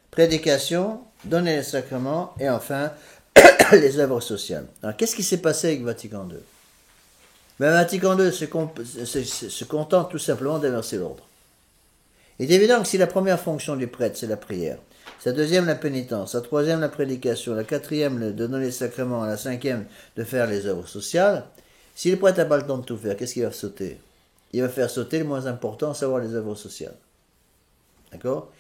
prédication, donner les sacrements, et enfin, les œuvres sociales. Alors, qu'est-ce qui s'est passé avec Vatican II? Ben, Vatican II se contente tout simplement d'inverser l'ordre. Il est évident que si la première fonction du prêtre, c'est la prière, sa deuxième, la pénitence, sa troisième, la prédication, la quatrième, de donner les sacrements, la cinquième, de faire les œuvres sociales, si le prêtre n'a pas le temps de tout faire, qu'est-ce qu'il va sauter? Il va faire sauter le moins important, à savoir les œuvres sociales. D'accord?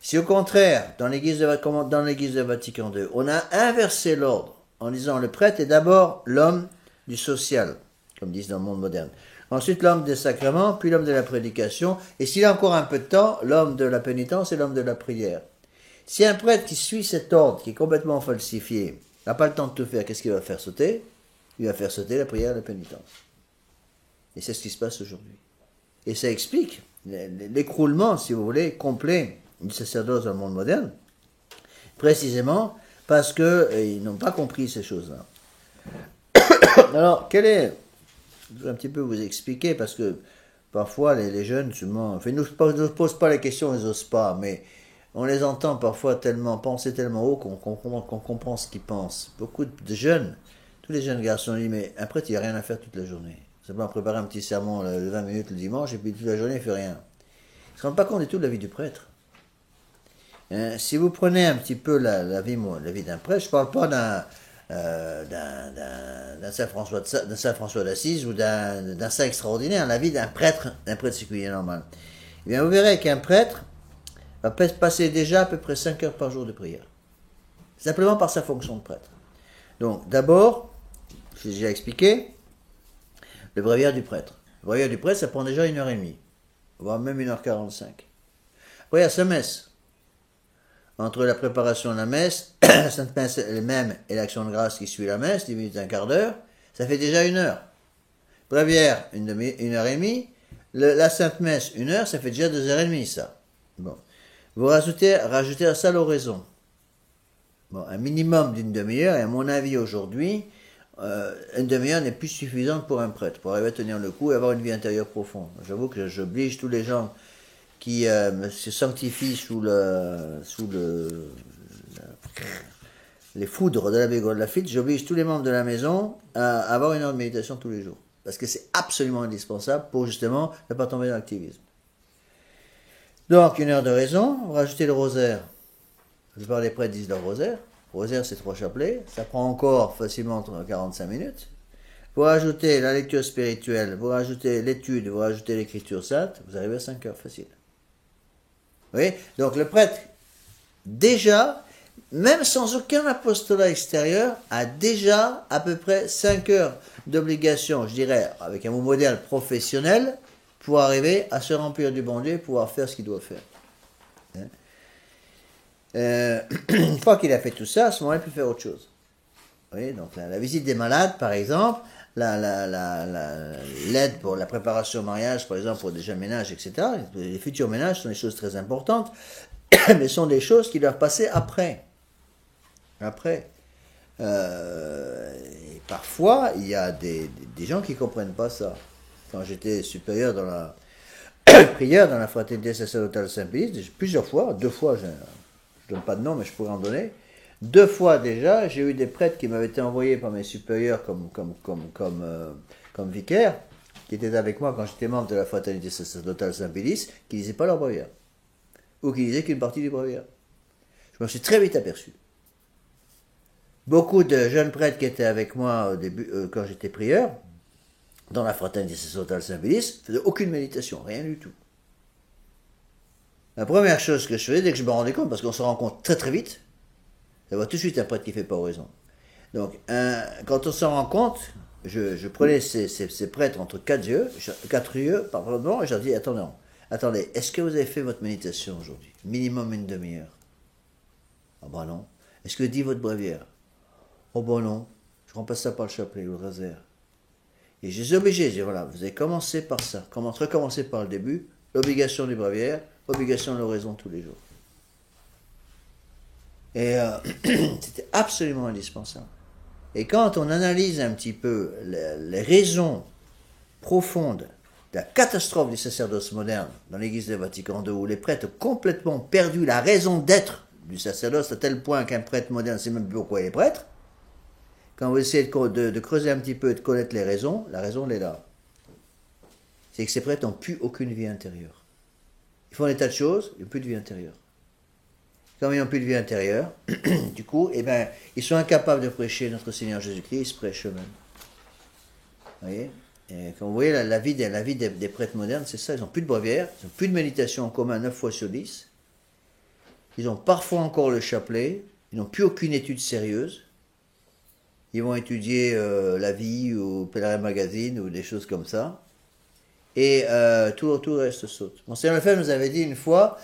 Si au contraire, dans l'église de Vatican II, on a inversé l'ordre en disant le prêtre est d'abord l'homme du social, comme disent dans le monde moderne. Ensuite, l'homme des sacrements, puis l'homme de la prédication, et s'il a encore un peu de temps, l'homme de la pénitence et l'homme de la prière. Si un prêtre qui suit cet ordre, qui est complètement falsifié, n'a pas le temps de tout faire, qu'est-ce qu'il va faire sauter? Il va faire sauter la prière et la pénitence. Et c'est ce qui se passe aujourd'hui. Et ça explique l'écroulement, si vous voulez, complet du sacerdoce dans le monde moderne, précisément parce qu'ils n'ont pas compris ces choses-là. Alors, je vais un petit peu vous expliquer, parce que parfois les jeunes, enfin, ils ne nous posent pas les questions, ils n'osent pas, mais on les entend parfois penser tellement haut qu'on comprend ce qu'ils pensent. Beaucoup de jeunes, tous les jeunes garçons disent, mais un prêtre, il n'y a rien à faire toute la journée. Simplement préparer un petit sermon de 20 minutes le dimanche, et puis toute la journée, il ne fait rien. Ils ne se rendent pas compte du tout de la vie du prêtre. Si vous prenez un petit peu la vie d'un prêtre, je ne parle pas d'un Saint-François d'Assise ou d'un saint extraordinaire, la vie d'un prêtre séculier normal. Eh bien, vous verrez qu'un prêtre va passer déjà à peu près 5 heures par jour de prière. Simplement par sa fonction de prêtre. Donc, d'abord, j'ai déjà expliqué, le bréviaire du prêtre. Le bréviaire du prêtre, ça prend déjà 1h30, voire même 1h45. Après, il y a sa messe. Entre la préparation de la messe, la Sainte Messe elle-même et l'action de grâce qui suit la messe, 10 minutes, un quart d'heure, ça fait déjà 1 heure. Bréviaire, 1h30. La Sainte Messe, 1 heure, ça fait déjà 2h30, ça. Bon. Vous rajoutez à ça l'oraison. Bon, un minimum d'une demi-heure, et à mon avis aujourd'hui, une demi-heure n'est plus suffisante pour un prêtre, pour arriver à tenir le coup et avoir une vie intérieure profonde. J'avoue que j'oblige tous les gens qui se sanctifient sous les foudres de l'abbé Gaulle Laffitte, j'oblige tous les membres de la maison à avoir 1 heure de méditation tous les jours. Parce que c'est absolument indispensable pour justement ne pas tomber dans l'activisme. Donc, 1 heure de raison, vous rajoutez le rosaire. La plupart des prêtres disent le rosaire. Le rosaire, c'est 3 chapelets. Ça prend encore facilement 45 minutes. Vous rajoutez la lecture spirituelle, vous rajoutez l'étude, vous rajoutez l'écriture sainte, vous arrivez à 5 heures, facile. Vous voyez? Donc, le prêtre, déjà, même sans aucun apostolat extérieur, a déjà à peu près 5 heures d'obligation, je dirais, avec un mot moderne, professionnel, pour arriver à se remplir du bon Dieu et pouvoir faire ce qu'il doit faire. Une fois qu'il a fait tout ça, à ce moment-là, il peut faire autre chose. Vous voyez, donc la visite des malades, par exemple, l'aide pour la préparation au mariage, par exemple, pour des jeunes ménages, etc. Les futurs ménages sont des choses très importantes, mais sont des choses qui doivent passer après. Après. Et parfois, il y a des gens qui ne comprennent pas ça. Quand j'étais supérieur dans la prière, dans la fraternité sacerdotale Saint-Pédis, plusieurs fois, 2 fois, je ne donne pas de nom, mais je pourrais en donner. 2 fois déjà, j'ai eu des prêtres qui m'avaient été envoyés par mes supérieurs comme vicaires, qui étaient avec moi quand j'étais membre de la fraternité sacerdotale Saint-Pédis, qui ne disaient pas leur breviaire. Ou qui disaient qu'une partie du breviaire. Je me suis très vite aperçu. Beaucoup de jeunes prêtres qui étaient avec moi au début, quand j'étais prieur, dans la fraternité sacerdotale Saint-Pédis, ne faisaient aucune méditation, rien du tout. La première chose que je faisais, dès que je me rendais compte, parce qu'on se rend compte très très vite, ça va tout de suite un prêtre qui ne fait pas oraison. Donc, quand on s'en rend compte, je prenais ces prêtres entre 4 yeux, et je leur dis, attendez, est-ce que vous avez fait votre méditation aujourd'hui? Minimum une demi-heure. Ah ben non. Est-ce que vous dites votre breviaire? Oh ben non, je remplace ça par le chapelet ou le rosaire. Et je les ai obligés, je dis voilà, vous avez commencé par ça, recommencer par le début, l'obligation du breviaire, obligation de l'oraison tous les jours. Et c'était absolument indispensable. Et quand on analyse un petit peu les raisons profondes de la catastrophe du sacerdoce moderne dans l'église de Vatican II, où les prêtres ont complètement perdu la raison d'être du sacerdoce à tel point qu'un prêtre moderne ne sait même plus pourquoi il est prêtre, quand vous essayez de creuser un petit peu et de connaître les raisons, la raison elle est là. C'est que ces prêtres n'ont plus aucune vie intérieure. Ils font des tas de choses, ils n'ont plus de vie intérieure. Comme ils n'ont plus de vie intérieure, du coup, ils sont incapables de prêcher notre Seigneur Jésus-Christ, ils se prêchent eux-mêmes. Vous voyez? Et quand vous voyez la vie des prêtres modernes, c'est ça, ils n'ont plus de breviaire, ils n'ont plus de méditation en commun 9 fois sur 10, ils ont parfois encore le chapelet, ils n'ont plus aucune étude sérieuse, ils vont étudier la vie ou Pèlerin Magazine ou des choses comme ça, et tout le reste saute. Monseigneur Lefebvre nous avait dit une fois,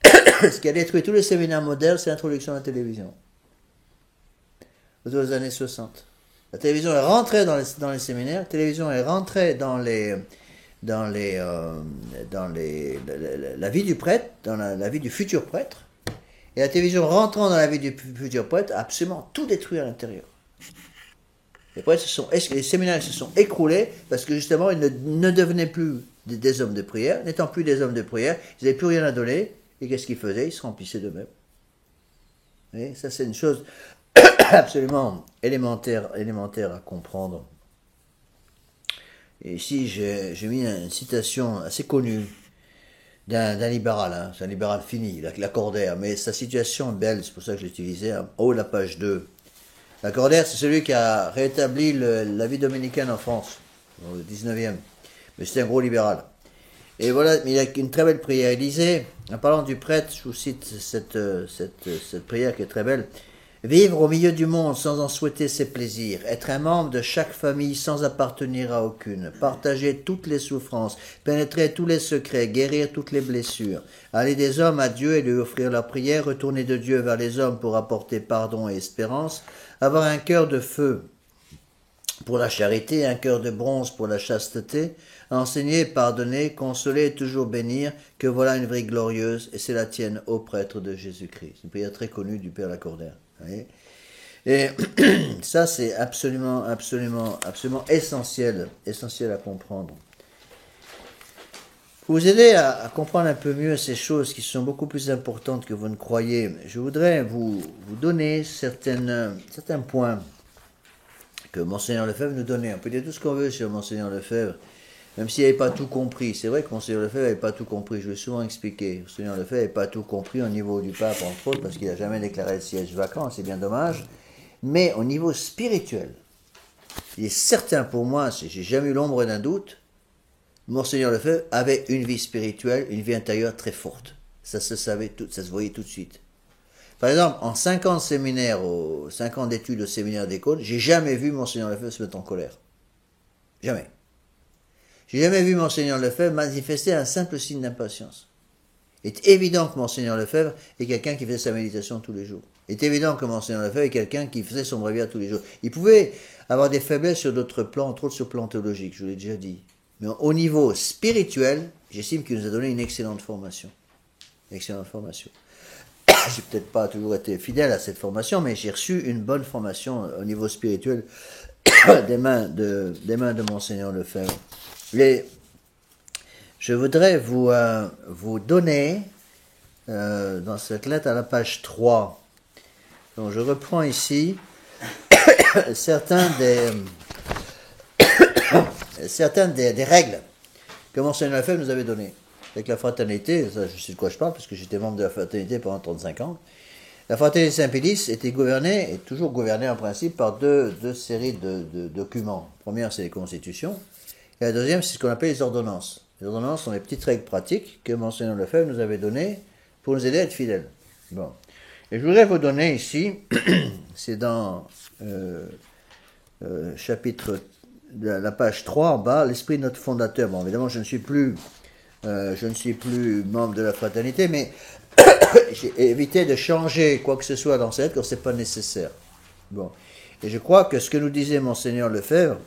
ce qui a détruit tous les séminaires modernes, c'est l'introduction de la télévision. Autour des années 60. La télévision est rentrée dans les séminaires, la télévision est rentrée dans la vie du prêtre, dans la vie du futur prêtre, et la télévision rentrant dans la vie du futur prêtre a absolument tout détruit à l'intérieur. Les séminaires se sont écroulés parce que justement ils ne devenaient plus des hommes de prière, n'étant plus des hommes de prière, ils n'avaient plus rien à donner, et qu'est-ce qu'ils faisaient? Ils se remplissaient d'eux-mêmes. Et ça c'est une chose absolument élémentaire à comprendre. Et ici j'ai mis une citation assez connue d'un libéral, c'est un libéral fini, Lacordaire, mais sa situation est belle, c'est pour ça que je l'ai utilisé, en haut de la page 2. Lacordaire, c'est celui qui a rétabli la vie dominicaine en France, au 19e. Mais c'était un gros libéral. Et voilà, il a une très belle prière. Il disait, en parlant du prêtre, je vous cite cette prière qui est très belle. Vivre au milieu du monde sans en souhaiter ses plaisirs, être un membre de chaque famille sans appartenir à aucune, partager toutes les souffrances, pénétrer tous les secrets, guérir toutes les blessures, aller des hommes à Dieu et lui offrir la prière, retourner de Dieu vers les hommes pour apporter pardon et espérance, avoir un cœur de feu pour la charité, un cœur de bronze pour la chasteté, enseigner, pardonner, consoler et toujours bénir, que voilà une vie glorieuse, et c'est la tienne, ô prêtre de Jésus-Christ. C'est une prière très connue du Père Lacordaire. Et ça, c'est absolument essentiel à comprendre. Pour vous aider à comprendre un peu mieux ces choses qui sont beaucoup plus importantes que vous ne croyez, je voudrais vous donner certains points que Monseigneur Lefebvre nous donnait. On peut dire tout ce qu'on veut sur Monseigneur Lefebvre, même s'il n'avait pas tout compris. C'est vrai que Monseigneur Lefebvre n'avait pas tout compris, je l'ai souvent expliqué. Monseigneur Lefebvre n'avait pas tout compris au niveau du pape, entre autres, parce qu'il n'a jamais déclaré le siège vacant, c'est bien dommage. Mais au niveau spirituel, il est certain pour moi, si j'ai jamais eu l'ombre d'un doute, Monseigneur Lefebvre avait une vie spirituelle, une vie intérieure très forte. Ça se savait, ça se voyait tout de suite. Par exemple, en 5 ans de séminaire, 5 ans d'études au séminaire d'école, j'ai jamais vu Monseigneur Lefebvre se mettre en colère. Jamais. J'ai jamais vu Monseigneur Lefebvre manifester un simple signe d'impatience. Il est évident que Monseigneur Lefebvre est quelqu'un qui faisait sa méditation tous les jours. Il est évident que Monseigneur Lefebvre est quelqu'un qui faisait son bréviaire tous les jours. Il pouvait avoir des faiblesses sur d'autres plans, entre autres sur le plan théologique, je vous l'ai déjà dit. Mais au niveau spirituel, j'estime qu'il nous a donné une excellente formation. Excellente formation. J'ai peut-être pas toujours été fidèle à cette formation, mais j'ai reçu une bonne formation au niveau spirituel des mains de Monseigneur Lefebvre. Je voudrais vous donner, dans cette lettre à la page 3, donc je reprends ici certaines des règles que Monseigneur Lefebvre nous avait données. Avec la fraternité, ça, je sais de quoi je parle, parce que j'étais membre de la fraternité pendant 35 ans. La fraternité Saint-Pédis était gouvernée, et toujours gouvernée en principe, par deux séries de documents. La première, c'est les constitutions, et la deuxième, c'est ce qu'on appelle les ordonnances. Les ordonnances sont les petites règles pratiques que Monseigneur Lefebvre nous avait données pour nous aider à être fidèles. Bon. Et je voudrais vous donner ici, c'est dans chapitre, la page 3 en bas, l'esprit de notre fondateur. Bon, évidemment, je ne suis plus membre de la fraternité, mais j'ai évité de changer quoi que ce soit dans cette lettre quand ce n'est pas nécessaire. Bon. Et je crois que ce que nous disait Monseigneur Lefebvre,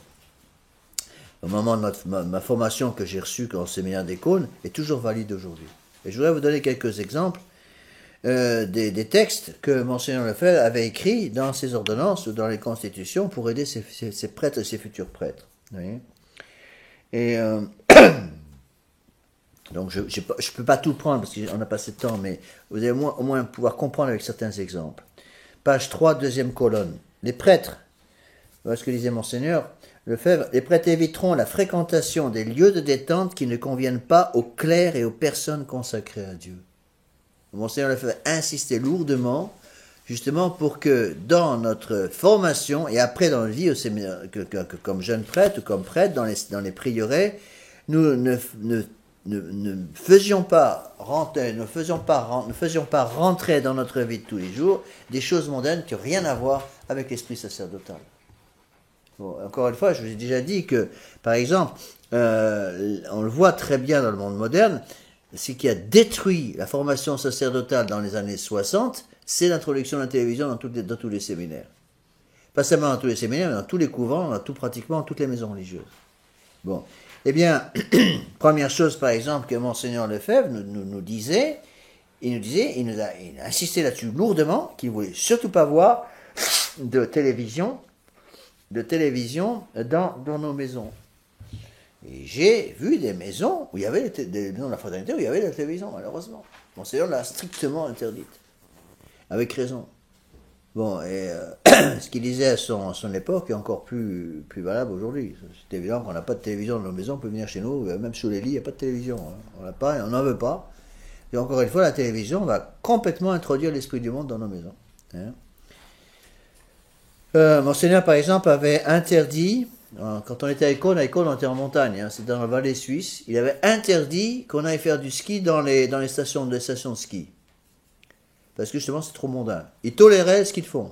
au moment de ma formation que j'ai reçue en séminaire des Cônes, est toujours valide aujourd'hui. Et je voudrais vous donner quelques exemples des textes que Monseigneur Lefebvre avait écrits dans ses ordonnances ou dans les constitutions pour aider ses prêtres et ses futurs prêtres. Vous voyez? Et donc je ne peux pas tout prendre parce qu'on n'a pas assez de temps, mais vous allez au moins pouvoir comprendre avec certains exemples. Page 3, deuxième colonne. Les prêtres, voilà ce que disait Monseigneur Lefebvre, les prêtres éviteront la fréquentation des lieux de détente qui ne conviennent pas aux clercs et aux personnes consacrées à Dieu. Monseigneur Lefebvre insistait lourdement, justement pour que dans notre formation et après dans notre vie au séminaire, comme jeune prêtre ou comme prêtre dans les prieurés, nous ne faisions pas rentrer dans notre vie de tous les jours des choses mondaines qui n'ont rien à voir avec l'esprit sacerdotal. Bon, encore une fois, je vous ai déjà dit que, par exemple, on le voit très bien dans le monde moderne, ce qui a détruit la formation sacerdotale dans les années 60, c'est l'introduction de la télévision dans tous les séminaires. Pas seulement dans tous les séminaires, mais dans tous les couvents, pratiquement dans toutes les maisons religieuses. Bon. Eh bien, première chose, par exemple, que Monseigneur Lefebvre nous disait, il a insisté là-dessus lourdement, qu'il ne voulait surtout pas voir de télévision dans nos maisons. Et j'ai vu des maisons où il y avait des maisons de la fraternité où il y avait la télévision, malheureusement. Monseigneur l'a strictement interdite, avec raison. Bon, et ce qu'il disait à son époque est encore plus valable aujourd'hui. C'est évident qu'on n'a pas de télévision dans nos maisons, on peut venir chez nous, même sous les lits, il n'y a pas de télévision. Hein. On n'a pas et on n'en veut pas. Et encore une fois, la télévision va complètement introduire l'esprit du monde dans nos maisons. Hein. Monseigneur, par exemple, avait interdit, quand on était à Écône, on était en montagne, hein, c'est dans la vallée suisse, il avait interdit qu'on aille faire du ski dans les stations de ski. Parce que justement, c'est trop mondain. Ils toléraient le ski de fond.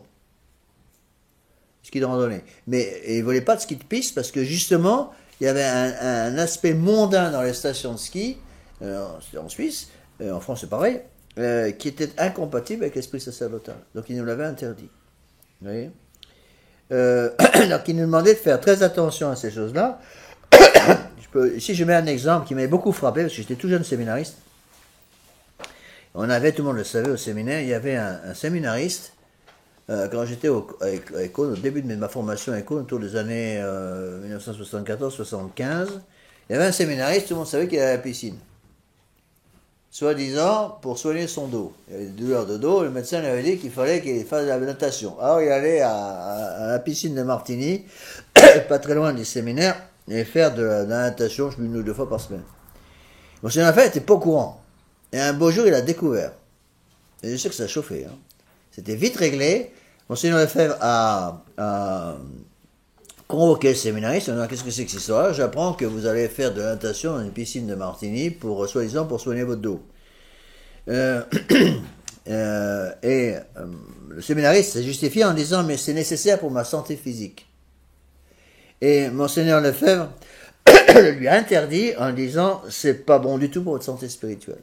Le ski de randonnée. Mais ils ne voulaient pas de ski de piste parce que justement, il y avait un aspect mondain dans les stations de ski, en Suisse, en France c'est pareil, qui était incompatible avec l'esprit sacerdotal. Donc ils nous l'avaient interdit. Vous voyez ? Donc il nous demandait de faire très attention à ces choses-là. Ici je mets un exemple qui m'avait beaucoup frappé parce que j'étais tout jeune séminariste. On avait, tout le monde le savait au séminaire, il y avait un séminariste, quand j'étais à Écône, au début de ma formation à Écône, autour des années 1974-75, il y avait un séminariste, tout le monde savait qu'il avait la piscine. Soi-disant, pour soigner son dos. Il avait des douleurs de dos, le médecin lui avait dit qu'il fallait qu'il fasse de la natation. Alors il allait à la piscine de Martigny, pas très loin du séminaire, et faire de la natation, je me dis 1 ou 2 fois par semaine. Bon, c'est une affaire, il n'était pas au courant. Et un beau jour, il a découvert. Et je sais que ça a chauffé. Hein. C'était vite réglé. Monseigneur Lefebvre a convoqué le séminariste. On a dit, qu'est-ce que c'est que cette histoire? J'apprends que vous allez faire de la natation dans une piscine de Martigny soi-disant pour soigner votre dos. Le séminariste s'est justifié en disant, mais c'est nécessaire pour ma santé physique. Et Monseigneur Lefebvre lui a interdit en disant, c'est pas bon du tout pour votre santé spirituelle.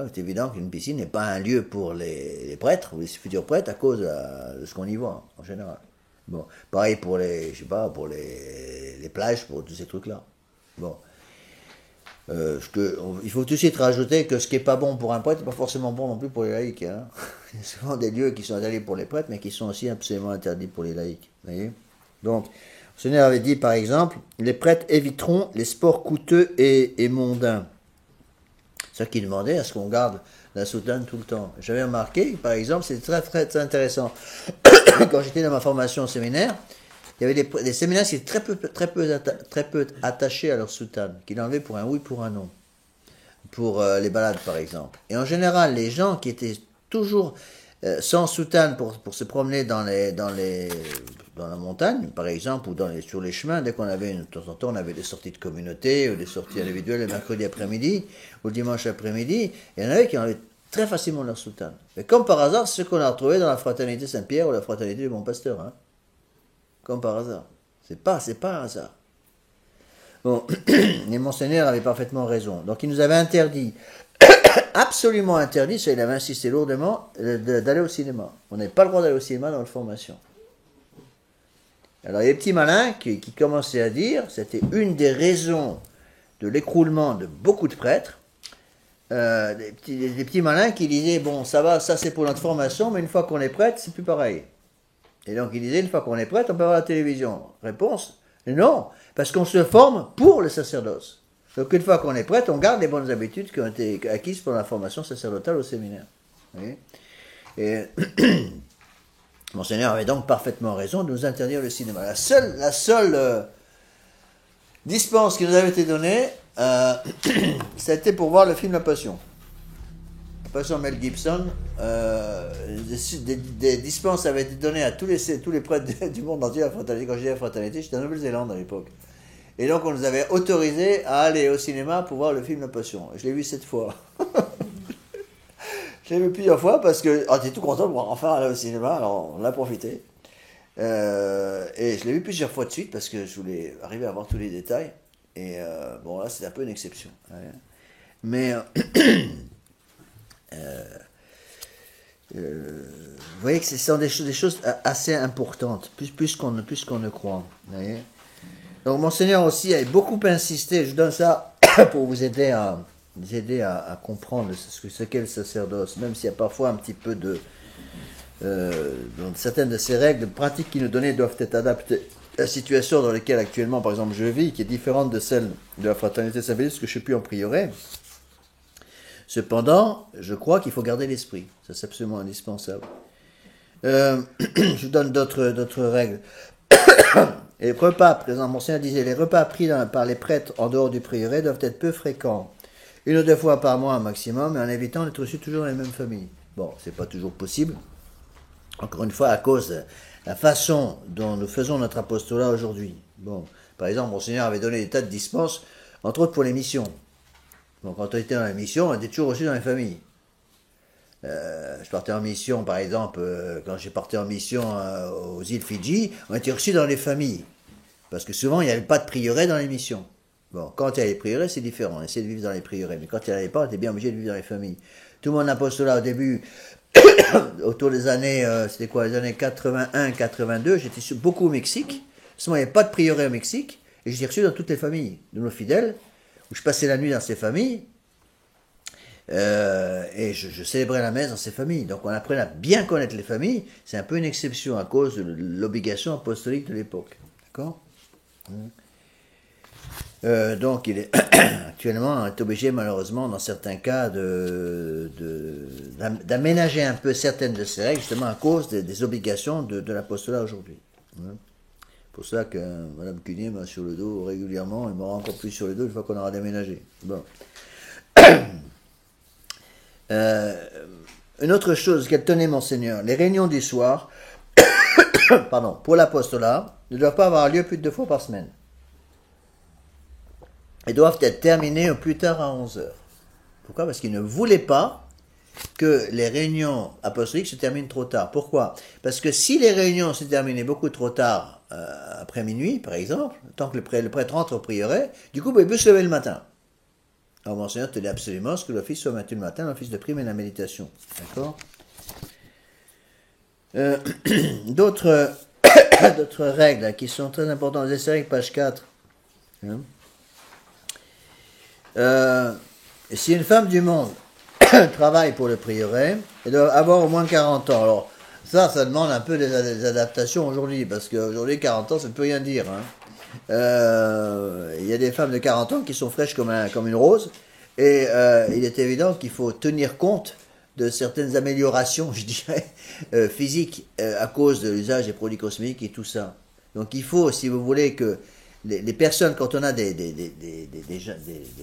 C'est évident qu'une piscine n'est pas un lieu pour les prêtres ou les futurs prêtres à cause de ce qu'on y voit en général. Bon, pareil pour les, je sais pas, pour les plages, pour tous ces trucs-là. Bon. Il faut tout de suite rajouter que ce qui n'est pas bon pour un prêtre n'est pas forcément bon non plus pour les laïcs. Hein. Il y a souvent des lieux qui sont interdits pour les prêtres, mais qui sont aussi absolument interdits pour les laïcs. Voyez. Donc, le Seigneur avait dit, par exemple, les prêtres éviteront les sports coûteux et mondains. C'est ça qu'il demandait à ce qu'on garde la soutane tout le temps. J'avais remarqué, par exemple, c'est très, très, très intéressant. Quand j'étais dans ma formation au séminaire, il y avait des séminaires qui étaient très peu attachés à leur soutane, qui l'enlevaient pour un oui, pour un non. Pour les balades, par exemple. Et en général, les gens qui étaient toujours sans soutane pour se promener dans la montagne, par exemple, ou sur les chemins, dès qu'on avait, de temps en temps, on avait des sorties de communauté, ou des sorties individuelles le mercredi après-midi, ou le dimanche après-midi, et il y en avait qui enlevaient très facilement leur soutane. Mais comme par hasard, c'est ce qu'on a retrouvé dans la fraternité Saint-Pierre ou la fraternité du Bon Pasteur, hein. Comme par hasard. C'est pas un hasard. Bon, et Monseigneur avait parfaitement raison. Donc il nous avait interdit, absolument interdit, ça il avait insisté lourdement, d'aller au cinéma. On n'avait pas le droit d'aller au cinéma dans notre formation. Alors il y a des petits malins qui commençaient à dire, c'était une des raisons de l'écroulement de beaucoup de prêtres, des petits malins qui disaient, bon ça va, ça c'est pour notre formation, mais une fois qu'on est prêtre, c'est plus pareil. Et donc il disait, une fois qu'on est prêtre, on peut avoir la télévision. Réponse, non, parce qu'on se forme pour le sacerdoce. Donc une fois qu'on est prêtre, on garde les bonnes habitudes qui ont été acquises pendant la formation sacerdotale au séminaire. Oui. Et Monseigneur avait donc parfaitement raison de nous interdire le cinéma. La seule dispense qui nous avait été donnée, c'était pour voir le film La Passion. La Passion Mel Gibson, des dispenses avaient été données à tous les prêtres du monde entier à la fraternité. Quand j'étais à la fraternité, j'étais en Nouvelle-Zélande à l'époque. Et donc on nous avait autorisé à aller au cinéma pour voir le film La Passion. Je l'ai vu 7 fois. Je l'ai vu plusieurs fois parce que j'étais tout content de pouvoir enfin aller au cinéma, alors on l'a profité. Et je l'ai vu plusieurs fois de suite parce que je voulais arriver à voir tous les détails. Et bon là c'est un peu une exception. Mais vous voyez que ce sont des choses assez importantes, plus qu'on ne croit. Vous voyez. Donc Monseigneur aussi a beaucoup insisté, je donne ça pour vous aider à comprendre ce qu'est le sacerdoce, même s'il y a parfois un petit peu donc certaines de ces règles pratiques qui nous données doivent être adaptées à la situation dans laquelle actuellement, par exemple, je vis, qui est différente de celle de la fraternité Saint-Bénédicte, parce que je ne suis plus en prieuré. Cependant, je crois qu'il faut garder l'esprit, ça c'est absolument indispensable. Je vous donne d'autres règles. Et les repas, présent, Monseigneur disait, les repas pris par les prêtres en dehors du prieuré doivent être peu fréquents. 1 ou 2 fois par mois maximum, mais en évitant d'être reçus toujours dans les mêmes familles. Bon, c'est pas toujours possible. Encore une fois, à cause de la façon dont nous faisons notre apostolat aujourd'hui. Bon, par exemple, Monseigneur avait donné des tas de dispenses, entre autres pour les missions. Donc, quand on était dans la mission, on était toujours reçus dans les familles. Je partais en mission, par exemple, quand j'ai parti en mission aux îles Fidji, on était reçus dans les familles. Parce que souvent, il n'y avait pas de prieuré dans les missions. Bon, quand il y a les prieurés, c'est différent, on essaie de vivre dans les prieurés. Mais quand il n'y en avait pas, on était bien obligé de vivre dans les familles. Tout mon apostolat au début, autour des années, c'était quoi, les années 81, 82, j'étais beaucoup au Mexique. Parce qu'il n'y avait pas de prieuré au Mexique, et j'étais reçu dans toutes les familles de nos fidèles, où je passais la nuit dans ces familles, et je célébrais la messe dans ces familles. Donc on apprenait à bien connaître les familles. C'est un peu une exception à cause de l'obligation apostolique de l'époque. D'accord ? Donc il est actuellement est obligé malheureusement dans certains cas d'aménager un peu certaines de ces règles justement à cause des obligations de l'apostolat aujourd'hui. Pour ça que Madame Cunier m'a sur le dos régulièrement, elle m'aura encore plus sur le dos une fois qu'on aura déménagé. Bon. Une autre chose qu'elle tenait, Monseigneur, les réunions du soir, pardon, pour l'apostolat, ne doivent pas avoir lieu plus de 2 fois par semaine. Elles doivent être terminées au plus tard à 11h. Pourquoi ? Parce qu'ils ne voulaient pas que les réunions apostoliques se terminent trop tard. Pourquoi ? Parce que si les réunions se terminaient beaucoup trop tard, après minuit, par exemple, tant que le prêtre rentre au prieuré, du coup, il peut se lever le matin. Alors, Monseigneur te dit absolument ce que l'office soit maintenu le matin, l'office de prime et la méditation. D'accord? D'autres règles qui sont très importantes. Les règles, page 4. Hein? Si une femme du monde travaille pour le prieuré, elle doit avoir au moins 40 ans. Alors, ça demande un peu des adaptations aujourd'hui, parce qu'aujourd'hui, 40 ans, ça ne peut rien dire. Hein. Il y a des femmes de 40 ans qui sont fraîches comme une rose, et il est évident qu'il faut tenir compte de certaines améliorations, je dirais, physiques, à cause de l'usage des produits cosmétiques et tout ça. Donc il faut, si vous voulez, que les personnes, quand on a des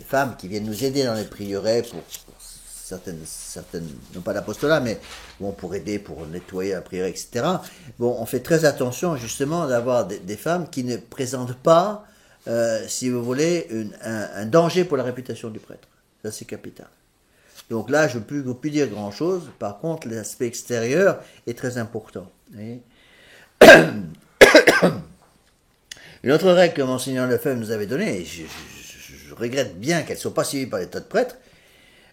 femmes qui viennent nous aider dans les prieurés pour certaines, non pas l'apostolat, mais bon, pour aider, pour nettoyer la prière, etc. Bon, on fait très attention justement d'avoir des femmes qui ne présentent pas, si vous voulez, un danger pour la réputation du prêtre. Ça, c'est capital. Donc là, je ne peux plus dire grand-chose. Par contre, l'aspect extérieur est très important. Une autre règle que Monseigneur Lefebvre nous avait donnée, et je regrette bien qu'elle ne soit pas suivie par les tas de prêtres,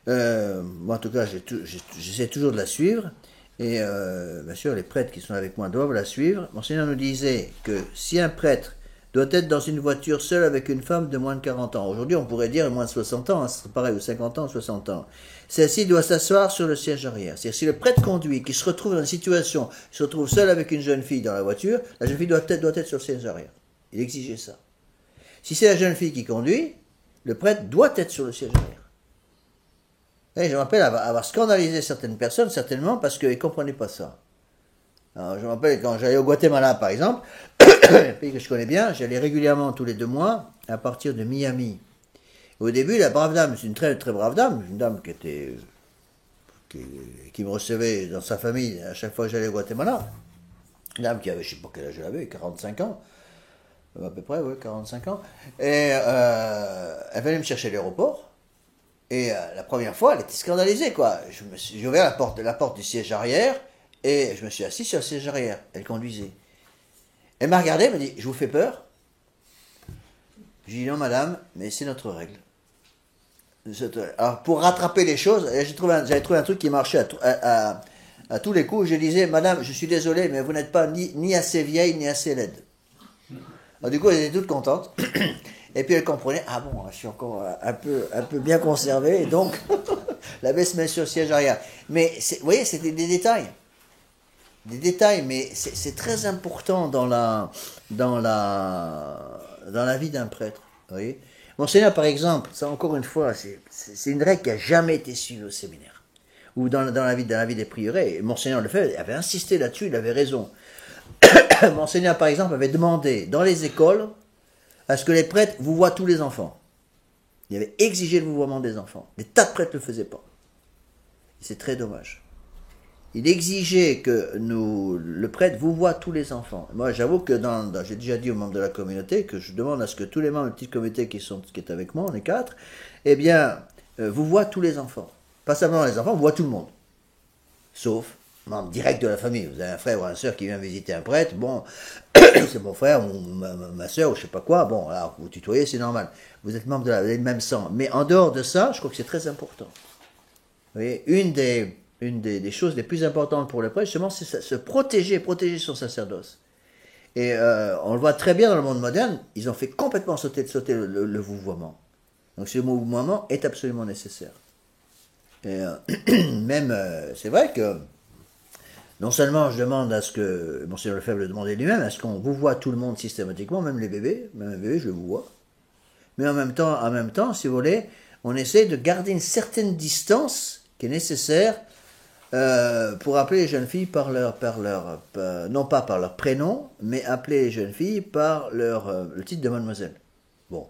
moi en tout cas j'essaie toujours de la suivre, et bien sûr les prêtres qui sont avec moi doivent la suivre. Monseigneur nous disait que si un prêtre doit être dans une voiture seul avec une femme de moins de 40 ans, aujourd'hui on pourrait dire moins de 60 ans, hein, c'est pareil, ou 50 ans, 60 ans, celle-ci doit s'asseoir sur le siège arrière. C'est-à-dire si le prêtre conduit, qui se retrouve dans une situation, il se retrouve seul avec une jeune fille dans la voiture, la jeune fille doit être sur le siège arrière. Il exigeait ça. Si c'est la jeune fille qui conduit, le prêtre doit être sur le siège arrière. Et je me rappelle avoir scandalisé certaines personnes, certainement, parce qu'ils ne comprenaient pas ça. Alors, je me rappelle quand j'allais au Guatemala, par exemple, un pays que je connais bien, j'allais régulièrement tous les 2 mois à partir de Miami. Au début, la brave dame, c'est une très très brave dame, une dame qui me recevait dans sa famille à chaque fois que j'allais au Guatemala. Une dame qui avait, je ne sais pas quel âge elle avait, 45 ans. À peu près, oui, 45 ans. Et elle venait me chercher à l'aéroport. Et la première fois, elle était scandalisée, quoi. J'ai ouvert la porte du siège arrière et je me suis assis sur le siège arrière. Elle conduisait. Elle m'a regardé, elle m'a dit, je vous fais peur? J'ai dit, non, madame, mais c'est notre règle. Alors, pour rattraper les choses, j'avais trouvé un truc qui marchait à tous les coups. Je disais, madame, je suis désolé, mais vous n'êtes pas ni assez vieille, ni assez laide. Alors, du coup, elle était toute contente. Et puis elle comprenait, ah bon, je suis encore un peu bien conservé, et donc la baisse se met sur le siège arrière. Mais vous voyez, c'était des détails. Des détails, mais c'est très important dans la vie d'un prêtre. Vous voyez. Monseigneur, par exemple, ça encore une fois, c'est une règle qui n'a jamais été suivie au séminaire. Ou dans la vie des prieurés. Et Monseigneur Lefebvre avait insisté là-dessus, il avait raison. Monseigneur, par exemple, avait demandé dans les écoles à ce que les prêtres vous voient tous les enfants. Il avait exigé le vouvoiement des enfants. Des tas de prêtres ne le faisaient pas. Et c'est très dommage. Il exigeait que le prêtre vous voit tous les enfants. Moi, j'avoue que j'ai déjà dit aux membres de la communauté que je demande à ce que tous les membres de la petite communauté qui est avec moi, on est 4, eh bien, vous voient tous les enfants. Pas seulement les enfants, vous voient tout le monde. Sauf membre direct de la famille. Vous avez un frère ou une sœur qui vient visiter un prêtre, bon, c'est mon frère ou ma sœur ou je sais pas quoi, bon, alors vous tutoyez, c'est normal. Vous êtes membre vous avez le même sang. Mais en dehors de ça, je crois que c'est très important. Vous voyez, une des choses les plus importantes pour le prêtre, justement, c'est se protéger son sacerdoce. Et on le voit très bien dans le monde moderne, ils ont fait complètement sauter le vouvoiement. Donc ce vouvoiement est absolument nécessaire. Et même, c'est vrai que non seulement je demande à ce que, Monseigneur Lefebvre le demandait lui-même, à ce qu'on vous voit tout le monde systématiquement, même les bébés, même un bébé, je le vous vois. Mais en même temps, si vous voulez, on essaie de garder une certaine distance qui est nécessaire pour appeler les jeunes filles non pas par leur prénom, mais appeler les jeunes filles par le titre de mademoiselle. Bon,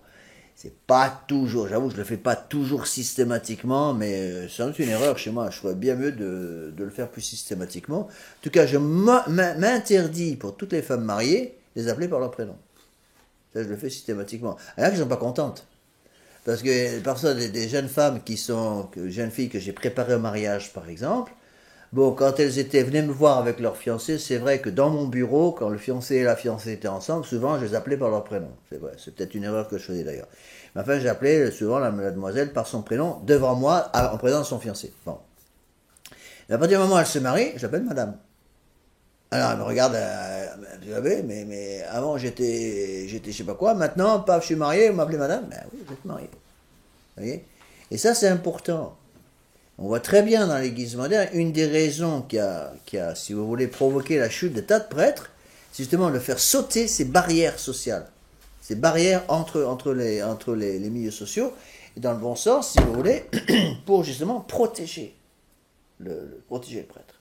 c'est pas toujours, j'avoue, je le fais pas toujours systématiquement, mais c'est une erreur chez moi. Je ferais bien mieux de le faire plus systématiquement. En tout cas, je m'interdis pour toutes les femmes mariées de les appeler par leur prénom. Ça, je le fais systématiquement. Il y en a qui sont pas contentes. Parce que parfois, des jeunes femmes jeunes filles que j'ai préparées au mariage, par exemple, bon, quand elles venaient me voir avec leur fiancé, c'est vrai que dans mon bureau, quand le fiancé et la fiancée étaient ensemble, souvent je les appelais par leur prénom. C'est vrai, c'est peut-être une erreur que je faisais d'ailleurs. Mais enfin, j'appelais souvent la mademoiselle par son prénom, devant moi, en présence de son fiancé. Bon. Et à partir du moment où elle se marie, je l'appelle madame. Alors, elle me regarde, vous savez, mais avant, j'étais, je sais pas quoi, maintenant, paf, je suis marié, vous m'appelez madame. Ben oui, vous êtes marié. Vous voyez? Et ça, c'est important. On voit très bien dans l'Église moderne, une des raisons qui a, si vous voulez, provoqué la chute de tas de prêtres, c'est justement de faire sauter ces barrières sociales, ces barrières entre les milieux sociaux, et dans le bon sens, si vous voulez, pour justement protéger protéger le prêtre.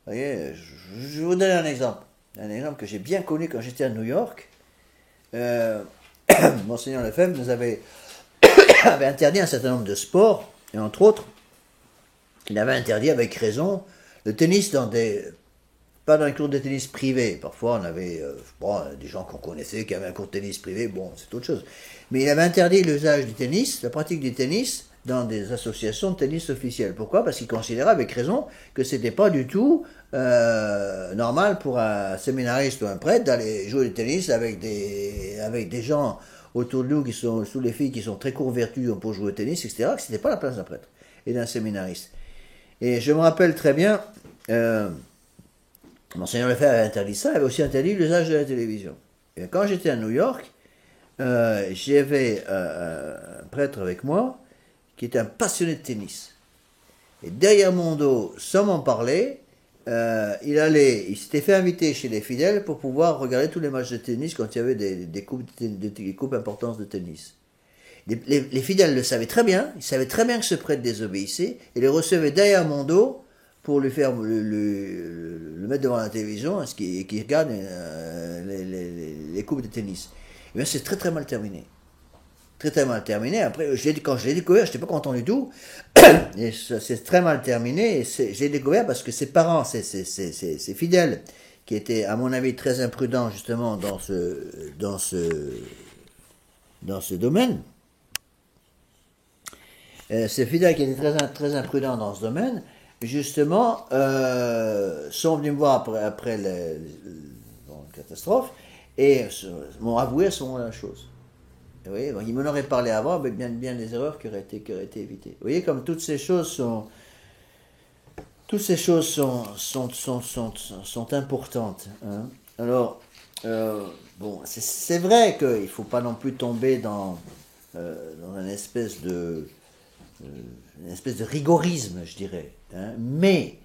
Vous voyez, je vais vous donner un exemple que j'ai bien connu quand j'étais à New York. Monseigneur Lefebvre nous avait interdit un certain nombre de sports, et entre autres, il avait interdit avec raison le tennis pas dans les cours de tennis privés. Parfois, on avait des gens qu'on connaissait qui avaient un cours de tennis privé, bon, c'est autre chose. Mais il avait interdit l'usage du tennis, la pratique du tennis, dans des associations de tennis officielles. Pourquoi? Parce qu'il considérait avec raison que c'était pas du tout normal pour un séminariste ou un prêtre d'aller jouer du tennis avec des gens autour de nous qui sont sous les filles qui sont très convertis pour jouer au tennis, etc., que c'était pas la place d'un prêtre et d'un séminariste. Et je me rappelle très bien, Monseigneur Lefebvre avait interdit ça, il avait aussi interdit l'usage de la télévision. Et quand j'étais à New York, j'avais un prêtre avec moi qui était un passionné de tennis. Et derrière mon dos, sans m'en parler, il s'était fait inviter chez les fidèles pour pouvoir regarder tous les matchs de tennis quand il y avait des coupes importantes de tennis. Les fidèles le savaient très bien, ils savaient très bien que ce prêtre désobéissait, et les recevaient derrière mon dos pour lui faire le mettre devant la télévision et qu'il regarde les coupes de tennis. Et bien c'est très très mal terminé. Très très mal terminé. Après, quand je l'ai découvert, je n'étais pas content du tout. Et c'est très mal terminé. Et j'ai découvert parce que ses parents, ses fidèles, qui étaient, à mon avis, très imprudents justement dans ce domaine. Ces fidèles qui étaient très imprudents dans ce domaine, justement, sont venus me voir après la catastrophe et m'ont avoué à ce moment la chose. Oui, bon, il m'en aurait parlé avant, avec bien des erreurs qui auraient été évitées. Vous voyez, comme toutes ces choses sont importantes. Hein. Alors, bon, c'est vrai qu'il ne faut pas non plus tomber dans une espèce de rigorisme, je dirais. Hein. Mais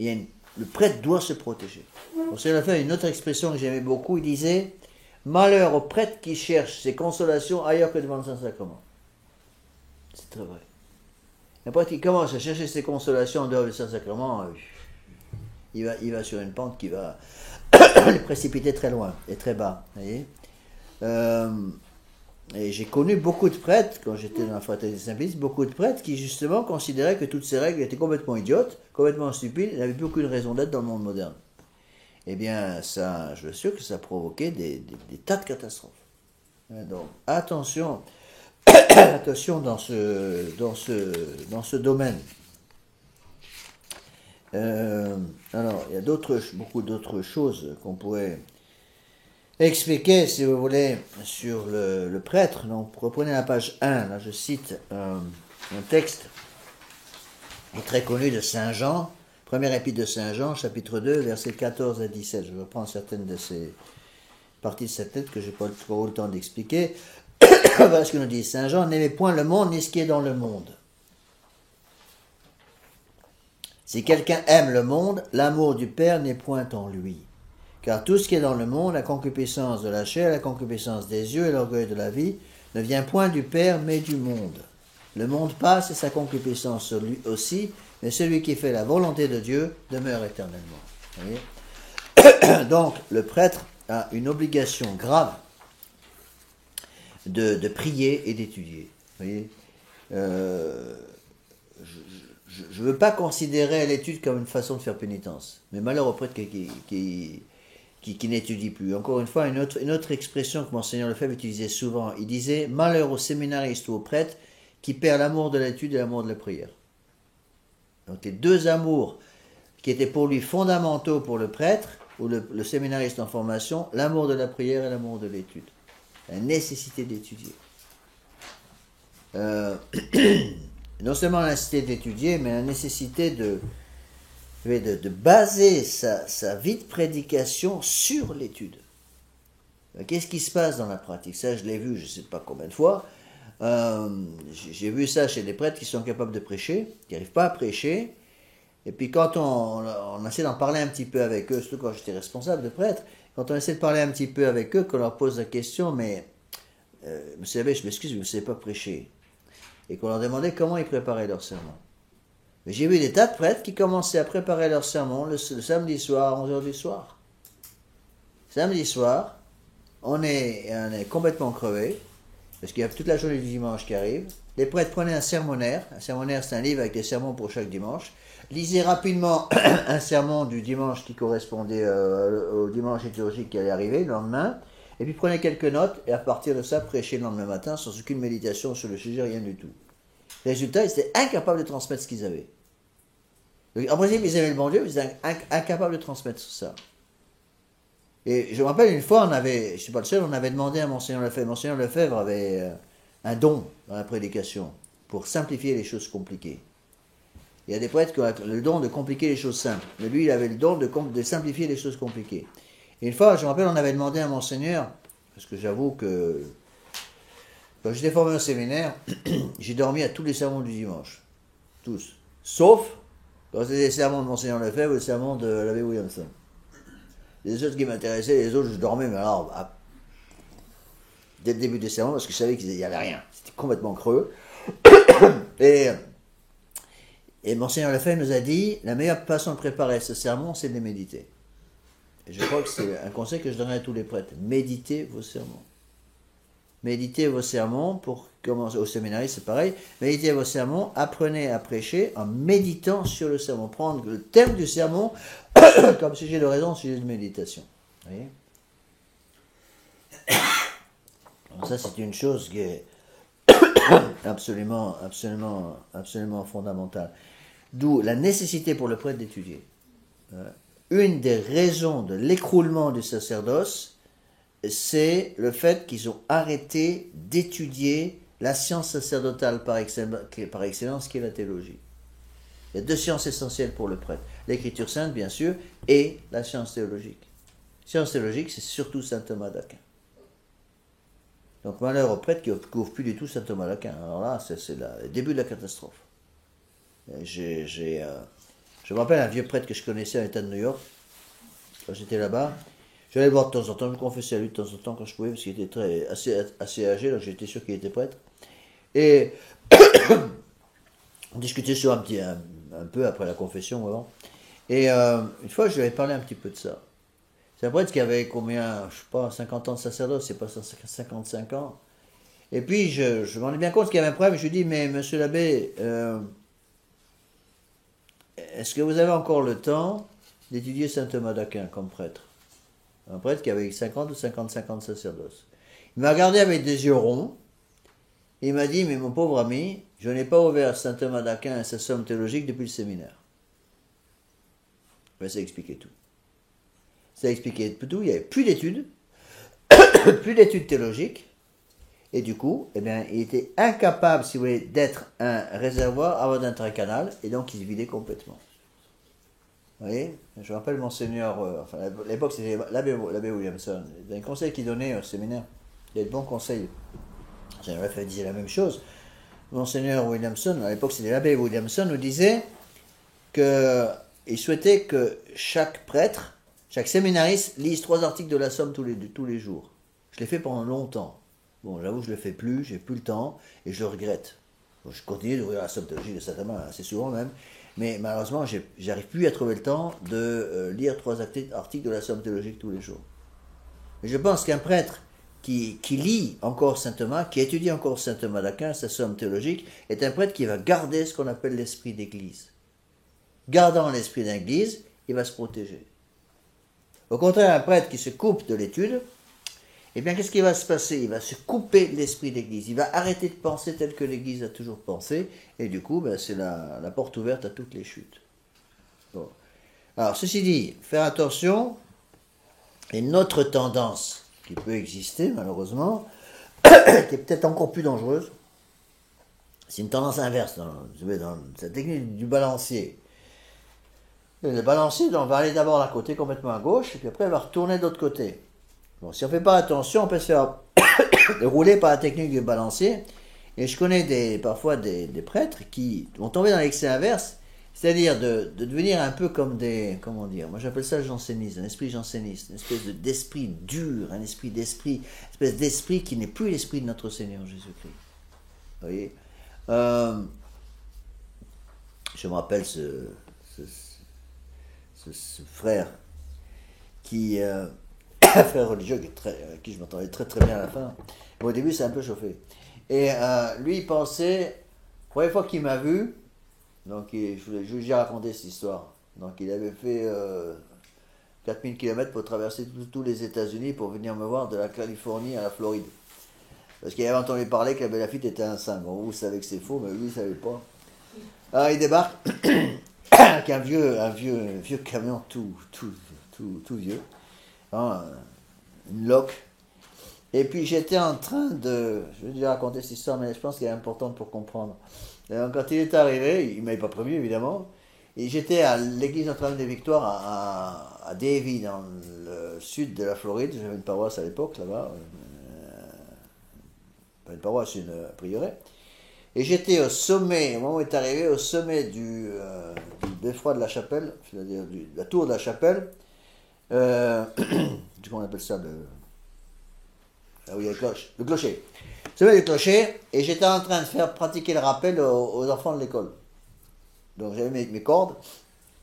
le prêtre doit se protéger. Pour cela, il a une autre expression que j'aimais beaucoup. Il disait: malheur au prêtre qui cherche ses consolations ailleurs que devant le Saint-Sacrement. C'est très vrai. Un prêtre qui commence à chercher ses consolations en dehors du Saint-Sacrement, il va sur une pente qui va le précipiter très loin et très bas. Vous voyez, et j'ai connu beaucoup de prêtres, quand j'étais dans la fraternité Saint-Pédis, beaucoup de prêtres qui justement considéraient que toutes ces règles étaient complètement idiotes, complètement stupides, et n'avaient plus aucune raison d'être dans le monde moderne. Eh bien, ça, je suis sûr que ça a provoqué des tas de catastrophes. Donc, attention dans ce domaine. Alors, il y a beaucoup d'autres choses qu'on pourrait expliquer, si vous voulez, sur le prêtre. Donc, reprenez la page 1, là je cite un texte qui est très connu de Saint Jean, première épître de Saint Jean, chapitre 2, versets 14 à 17. Je reprends certaines de ces parties de cette lettre que je n'ai pas trop le temps d'expliquer. Voilà ce que nous dit Saint Jean: n'aimez point le monde ni ce qui est dans le monde. Si quelqu'un aime le monde, l'amour du Père n'est point en lui. Car tout ce qui est dans le monde, la concupiscence de la chair, la concupiscence des yeux et l'orgueil de la vie, ne vient point du Père, mais du monde. Le monde passe et sa concupiscence sur lui aussi, mais celui qui fait la volonté de Dieu demeure éternellement. Vous voyez ? Donc, le prêtre a une obligation grave de prier et d'étudier. Vous voyez ? Je ne veux pas considérer l'étude comme une façon de faire pénitence, mais malheur au prêtre qui n'étudie plus. Encore une fois, une autre expression que Monseigneur Lefebvre utilisait souvent, il disait: malheur au séminariste ou au prêtre qui perd l'amour de l'étude et l'amour de la prière. Donc les deux amours qui étaient pour lui fondamentaux pour le prêtre ou le séminariste en formation, l'amour de la prière et l'amour de l'étude. La nécessité d'étudier. non seulement la nécessité d'étudier, mais la nécessité de baser sa vie de prédication sur l'étude. Qu'est-ce qui se passe dans la pratique? Ça, je l'ai vu, je ne sais pas combien de fois. J'ai vu ça chez des prêtres qui sont capables de prêcher, qui n'arrivent pas à prêcher. Et puis quand on essaie d'en parler un petit peu avec eux, surtout quand j'étais responsable de prêtre, quand on essaie de parler un petit peu avec eux, qu'on leur pose la question, mais monsieur l'abbé, je m'excuse, vous ne savez pas prêcher. Et qu'on leur demandait comment ils préparaient leur sermon. J'ai vu des tas de prêtres qui commençaient à préparer leur sermon le samedi soir, à 11h du soir. Samedi soir, on est complètement crevé, parce qu'il y a toute la journée du dimanche qui arrive. Les prêtres prenaient un sermonnaire. Un sermonnaire, c'est un livre avec des sermons pour chaque dimanche. Lisaient rapidement un sermon du dimanche qui correspondait au dimanche liturgique qui allait arriver le lendemain. Et puis prenaient quelques notes, et à partir de ça, prêchaient le lendemain matin sans aucune méditation sur le sujet, rien du tout. Résultat, ils étaient incapables de transmettre ce qu'ils avaient. Donc, en principe, ils aimaient le bon Dieu, mais ils étaient incapables de transmettre ça. Et je me rappelle une fois, je ne suis pas le seul, on avait demandé à Monseigneur Lefebvre. Monseigneur Lefebvre avait un don dans la prédication pour simplifier les choses compliquées. Il y a des prêtres qui ont le don de compliquer les choses simples. Mais lui, il avait le don de simplifier les choses compliquées. Et une fois, je me rappelle, on avait demandé à Monseigneur, parce que j'avoue que quand j'étais formé au séminaire, j'ai dormi à tous les sermons du dimanche. Tous. Sauf quand c'était les sermons de Monseigneur Lefebvre ou les sermons de l'abbé Williamson. Les autres qui m'intéressaient, les autres, je dormais, mais alors, dès le début des sermons, parce que je savais qu'il n'y avait rien. C'était complètement creux. Et Monseigneur Lefebvre nous a dit, la meilleure façon de préparer ce sermon, c'est de les méditer. Et je crois que c'est un conseil que je donnerais à tous les prêtres. Méditez vos sermons. Méditez vos sermons pour commencer. Au séminaire, c'est pareil. Méditez vos sermons, apprenez à prêcher en méditant sur le sermon. Prendre le thème du sermon comme sujet de raison, sujet de méditation. Vous voyez? Donc ça, c'est une chose qui est absolument fondamentale. D'où la nécessité pour le prêtre d'étudier. Une des raisons de l'écroulement du sacerdoce, c'est le fait qu'ils ont arrêté d'étudier la science sacerdotale par excellence, qui est la théologie. Il y a deux sciences essentielles pour le prêtre. L'écriture sainte, bien sûr, et la science théologique. La science théologique, c'est surtout saint Thomas d'Aquin. Donc malheur au prêtre qui ne couvre plus du tout saint Thomas d'Aquin. Alors là, c'est le début de la catastrophe. Je me rappelle un vieux prêtre que je connaissais à l'État de New York, quand j'étais là-bas. J'allais le voir de temps en temps, je me confessais à lui de temps en temps quand je pouvais, parce qu'il était assez âgé, donc j'étais sûr qu'il était prêtre. Et on discutait sur un peu après la confession, avant. Et une fois, je lui avais parlé un petit peu de ça. C'est un prêtre qui avait combien, je sais pas, 50 ans de sacerdoce, c'est pas 55 ans. Et puis, je m'en rendais bien compte qu'il y avait un problème. Je lui dis, mais monsieur l'abbé, est-ce que vous avez encore le temps d'étudier saint Thomas d'Aquin comme prêtre? Un prêtre qui avait 50 ou 55 ans de sacerdoce. Il m'a regardé avec des yeux ronds. Et il m'a dit, mais mon pauvre ami, je n'ai pas ouvert saint Thomas d'Aquin et sa somme théologique depuis le séminaire. Ben, ça expliquait tout. Ça expliquait tout. Il n'y avait plus d'études, plus d'études théologiques. Et du coup, eh bien, il était incapable, si vous voulez, d'être un réservoir avant d'un canal, et donc il se vidait complètement. Vous voyez? Je me rappelle Monseigneur, à l'époque c'était l'abbé Williamson, un conseil qu'il donnait au séminaire. Il y a de bons conseils. J'aimerais faire dire la même chose. Monseigneur Williamson, à l'époque c'était l'abbé Williamson, nous disait qu'il souhaitait que chaque prêtre, chaque séminariste lise 3 articles de la Somme tous les jours. Je l'ai fait pendant longtemps. Bon, j'avoue, je ne le fais plus, j'ai plus le temps, et je le regrette. Bon, je continue d'ouvrir la Somme théologique de saint Thomas, assez souvent même, mais malheureusement, j'arrive plus à trouver le temps de lire 3 articles de la Somme théologique tous les jours. Mais je pense qu'un prêtre qui lit encore saint Thomas, qui étudie encore saint Thomas d'Aquin, sa Somme théologique, est un prêtre qui va garder ce qu'on appelle l'esprit d'église. Gardant l'esprit d'église, il va se protéger. Au contraire, un prêtre qui se coupe de l'étude, eh bien, qu'est-ce qui va se passer? Il va se couper de l'esprit d'église. Il va arrêter de penser tel que l'église a toujours pensé. Et du coup, c'est la porte ouverte à toutes les chutes. Bon. Alors, ceci dit, faire attention. Et notre tendance qui peut exister, malheureusement, qui est peut-être encore plus dangereuse, C'est une tendance inverse dans cette technique du balancier. Et le balancier donc, va aller d'abord d'un côté complètement à gauche, et puis après il va retourner de l'autre côté. Bon, si on ne fait pas attention, on peut se faire rouler par la technique du balancier. Et je connais parfois des prêtres qui vont tomber dans l'excès inverse, c'est-à-dire de devenir un peu comme des, comment dire, moi j'appelle ça le jansénisme, un esprit janséniste, une espèce d'esprit dur, une espèce d'esprit qui n'est plus l'esprit de notre Seigneur Jésus-Christ. Vous voyez, je me rappelle ce frère qui, un frère religieux avec qui je m'entendais très très bien à la fin. Mais au début, c'est un peu chauffé. Et lui, il pensait, la première fois qu'il m'a vu, donc je vous ai déjà raconté cette histoire. Donc il avait fait 4000 km pour traverser tous les États-Unis pour venir me voir de la Californie à la Floride. Parce qu'il avait entendu parler que la Belle-Lafitte était un saint. Bon, vous savez que c'est faux, mais lui, il ne savait pas. Alors il débarque avec un vieux camion tout vieux, hein, une loque. Et puis j'étais en train de, je vais déjà raconter cette histoire, mais je pense qu'elle est importante pour comprendre. Donc, quand il est arrivé, il ne m'avait pas prévenu évidemment, et j'étais à l'église Notre-Dame des Victoires à Davie, dans le sud de la Floride. J'avais une paroisse à l'époque là-bas, pas une paroisse, une prieuré. Et j'étais au sommet, au moment où il est arrivé, au sommet du défroid de la chapelle, c'est-à-dire de la tour de la chapelle, comment on appelle ça, là où il y a le clocher. Je me du clocher, et j'étais en train de faire pratiquer le rappel aux enfants de l'école. Donc j'avais mes cordes,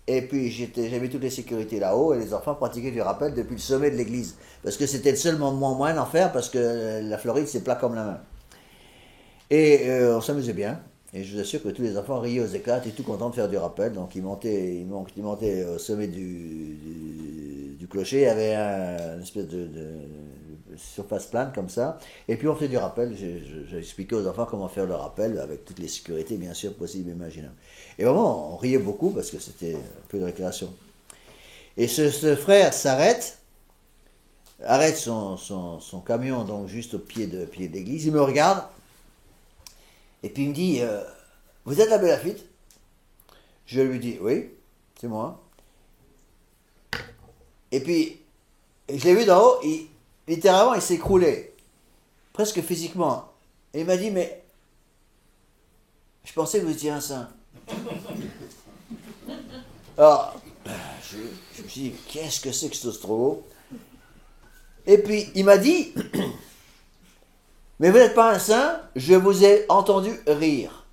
et puis j'avais toutes les sécurités là-haut, et les enfants pratiquaient du rappel depuis le sommet de l'église. Parce que c'était le seul moyen d'en faire, parce que la Floride, c'est plat comme la main. Et on s'amusait bien, et je vous assure que tous les enfants riaient aux éclats, étaient tout contents de faire du rappel. Donc ils montaient au sommet du clocher, il y avait une espèce de surface plane comme ça, et puis on faisait du rappel. J'ai expliqué aux enfants comment faire le rappel, avec toutes les sécurités bien sûr possibles et imaginables. Et vraiment, on riait beaucoup, parce que c'était un peu de récréation. Et ce frère arrête son camion, donc juste au pied de l'église, il me regarde, et puis il me dit, vous êtes la Belle-Lafitte? Je lui dis, oui, c'est moi. Et puis, je l'ai vu d'en haut, littéralement, il s'est écroulé, presque physiquement. Et il m'a dit, mais je pensais que vous étiez un saint. Alors, je me suis dit, qu'est-ce que c'est que ce strobo? Et puis, il m'a dit, mais vous n'êtes pas un saint, je vous ai entendu rire.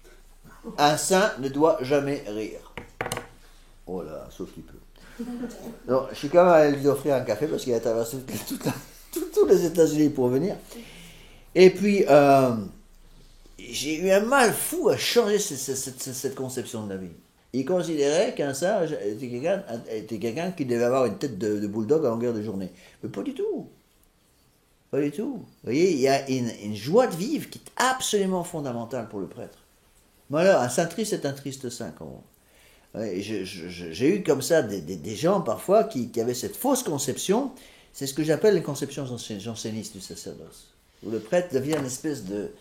Un saint ne doit jamais rire. Oh là, sauf qu'il peut. Donc, je suis quand même allé lui offrir un café, parce qu'il a traversé tous les États-Unis pour venir. Et puis, j'ai eu un mal fou à changer cette conception de la vie. Il considérait qu'un saint était quelqu'un qui devait avoir une tête de bulldog à longueur de journée. Mais pas du tout. Pas du tout. Vous voyez, il y a une joie de vivre qui est absolument fondamentale pour le prêtre. Voilà, un saint triste est un triste saint. J'ai eu comme ça des gens parfois qui avaient cette fausse conception. C'est ce que j'appelle les conceptions jansénistes du sacerdoce, où le prêtre devient une espèce de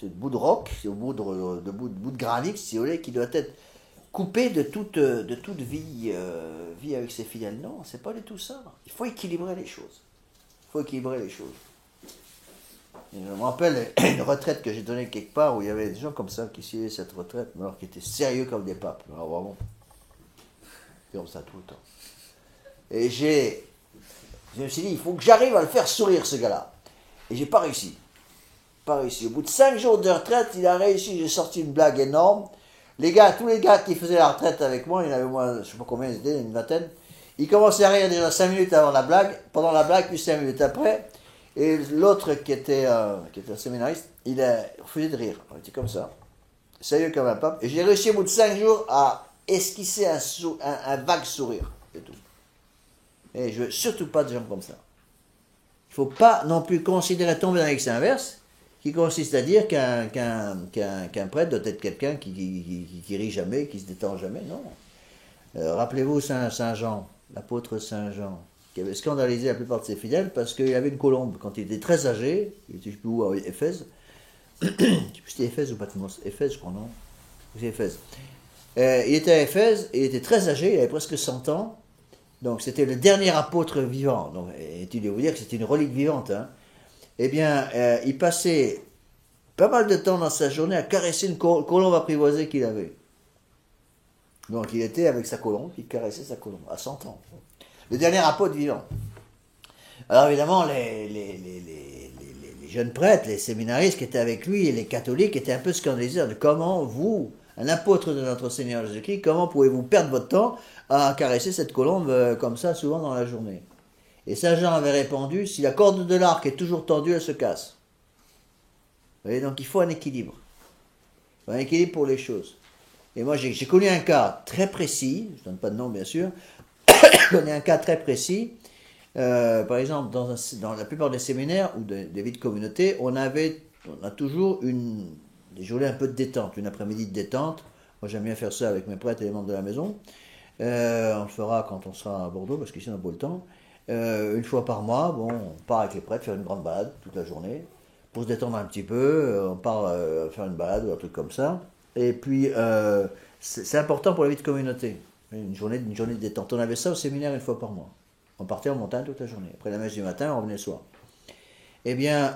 bout de roc, bout de granit, si vous voulez, qui doit être coupé de toute vie avec ses fidèles. Non, c'est pas du tout ça. Il faut équilibrer les choses. Et je me rappelle une retraite que j'ai donnée quelque part, où il y avait des gens comme ça qui suivaient cette retraite, mais alors qui étaient sérieux comme des papes. Alors vraiment, c'est comme ça tout le temps. Et je me suis dit, il faut que j'arrive à le faire sourire, ce gars-là. Et j'ai pas réussi. Au bout de 5 jours de retraite, il a réussi, j'ai sorti une blague énorme. Tous les gars qui faisaient la retraite avec moi, il y en avait moi, je sais pas combien ils étaient, une vingtaine, ils commençaient à rire déjà 5 minutes avant la blague, pendant la blague, puis 5 minutes après. Et l'autre qui était un séminariste, il a refusé de rire. On était comme ça, sérieux comme un pape. Et j'ai réussi au bout de 5 jours à esquisser un vague sourire, c'est tout. Et je veux surtout pas de gens comme ça. Il ne faut pas non plus considérer tomber dans l'excès inverse, qui consiste à dire qu'un prêtre doit être quelqu'un qui rit jamais, qui se détend jamais. Non. Rappelez-vous Saint Jean, l'apôtre Saint Jean, qui avait scandalisé la plupart de ses fidèles parce qu'il avait une colombe. Quand il était très âgé, il était à Éphèse, je sais plus si c'était Éphèse ou Patmos, Éphèse je crois, non? C'est Éphèse. Il était à Éphèse, il était très âgé, il avait presque 100 ans, donc c'était le dernier apôtre vivant, donc inutile de vous dire que c'était une relique vivante, hein. Eh bien, il passait pas mal de temps dans sa journée à caresser une colombe apprivoisée qu'il avait. Donc il était avec sa colombe, il caressait sa colombe, à 100 ans. Le dernier apôtre vivant. Alors évidemment, les jeunes prêtres, les séminaristes qui étaient avec lui et les catholiques étaient un peu scandalisés de comment vous, un apôtre de notre Seigneur Jésus-Christ, comment pouvez-vous perdre votre temps à caresser cette colombe comme ça souvent dans la journée. Et Saint Jean avait répondu, si la corde de l'arc est toujours tendue, elle se casse. Vous voyez, donc il faut un équilibre. Un équilibre pour les choses. Et moi j'ai connu un cas très précis, je ne donne pas de nom bien sûr, j'ai connu un cas très précis. Par exemple, dans la plupart des séminaires ou des vies de communauté, on a toujours des journées un peu de détente, une après-midi de détente. Moi, j'aime bien faire ça avec mes prêtres et les membres de la maison. On le fera quand on sera à Bordeaux, parce qu'ici, on n'a pas le temps. Une fois par mois, bon, on part avec les prêtres faire une grande balade toute la journée, pour se détendre un petit peu. On part faire une balade ou un truc comme ça. Et puis, c'est important pour la vie de communauté, une journée de détente. On avait ça au séminaire une fois par mois. On partait en montagne toute la journée. Après la messe du matin, on revenait le soir. Eh bien,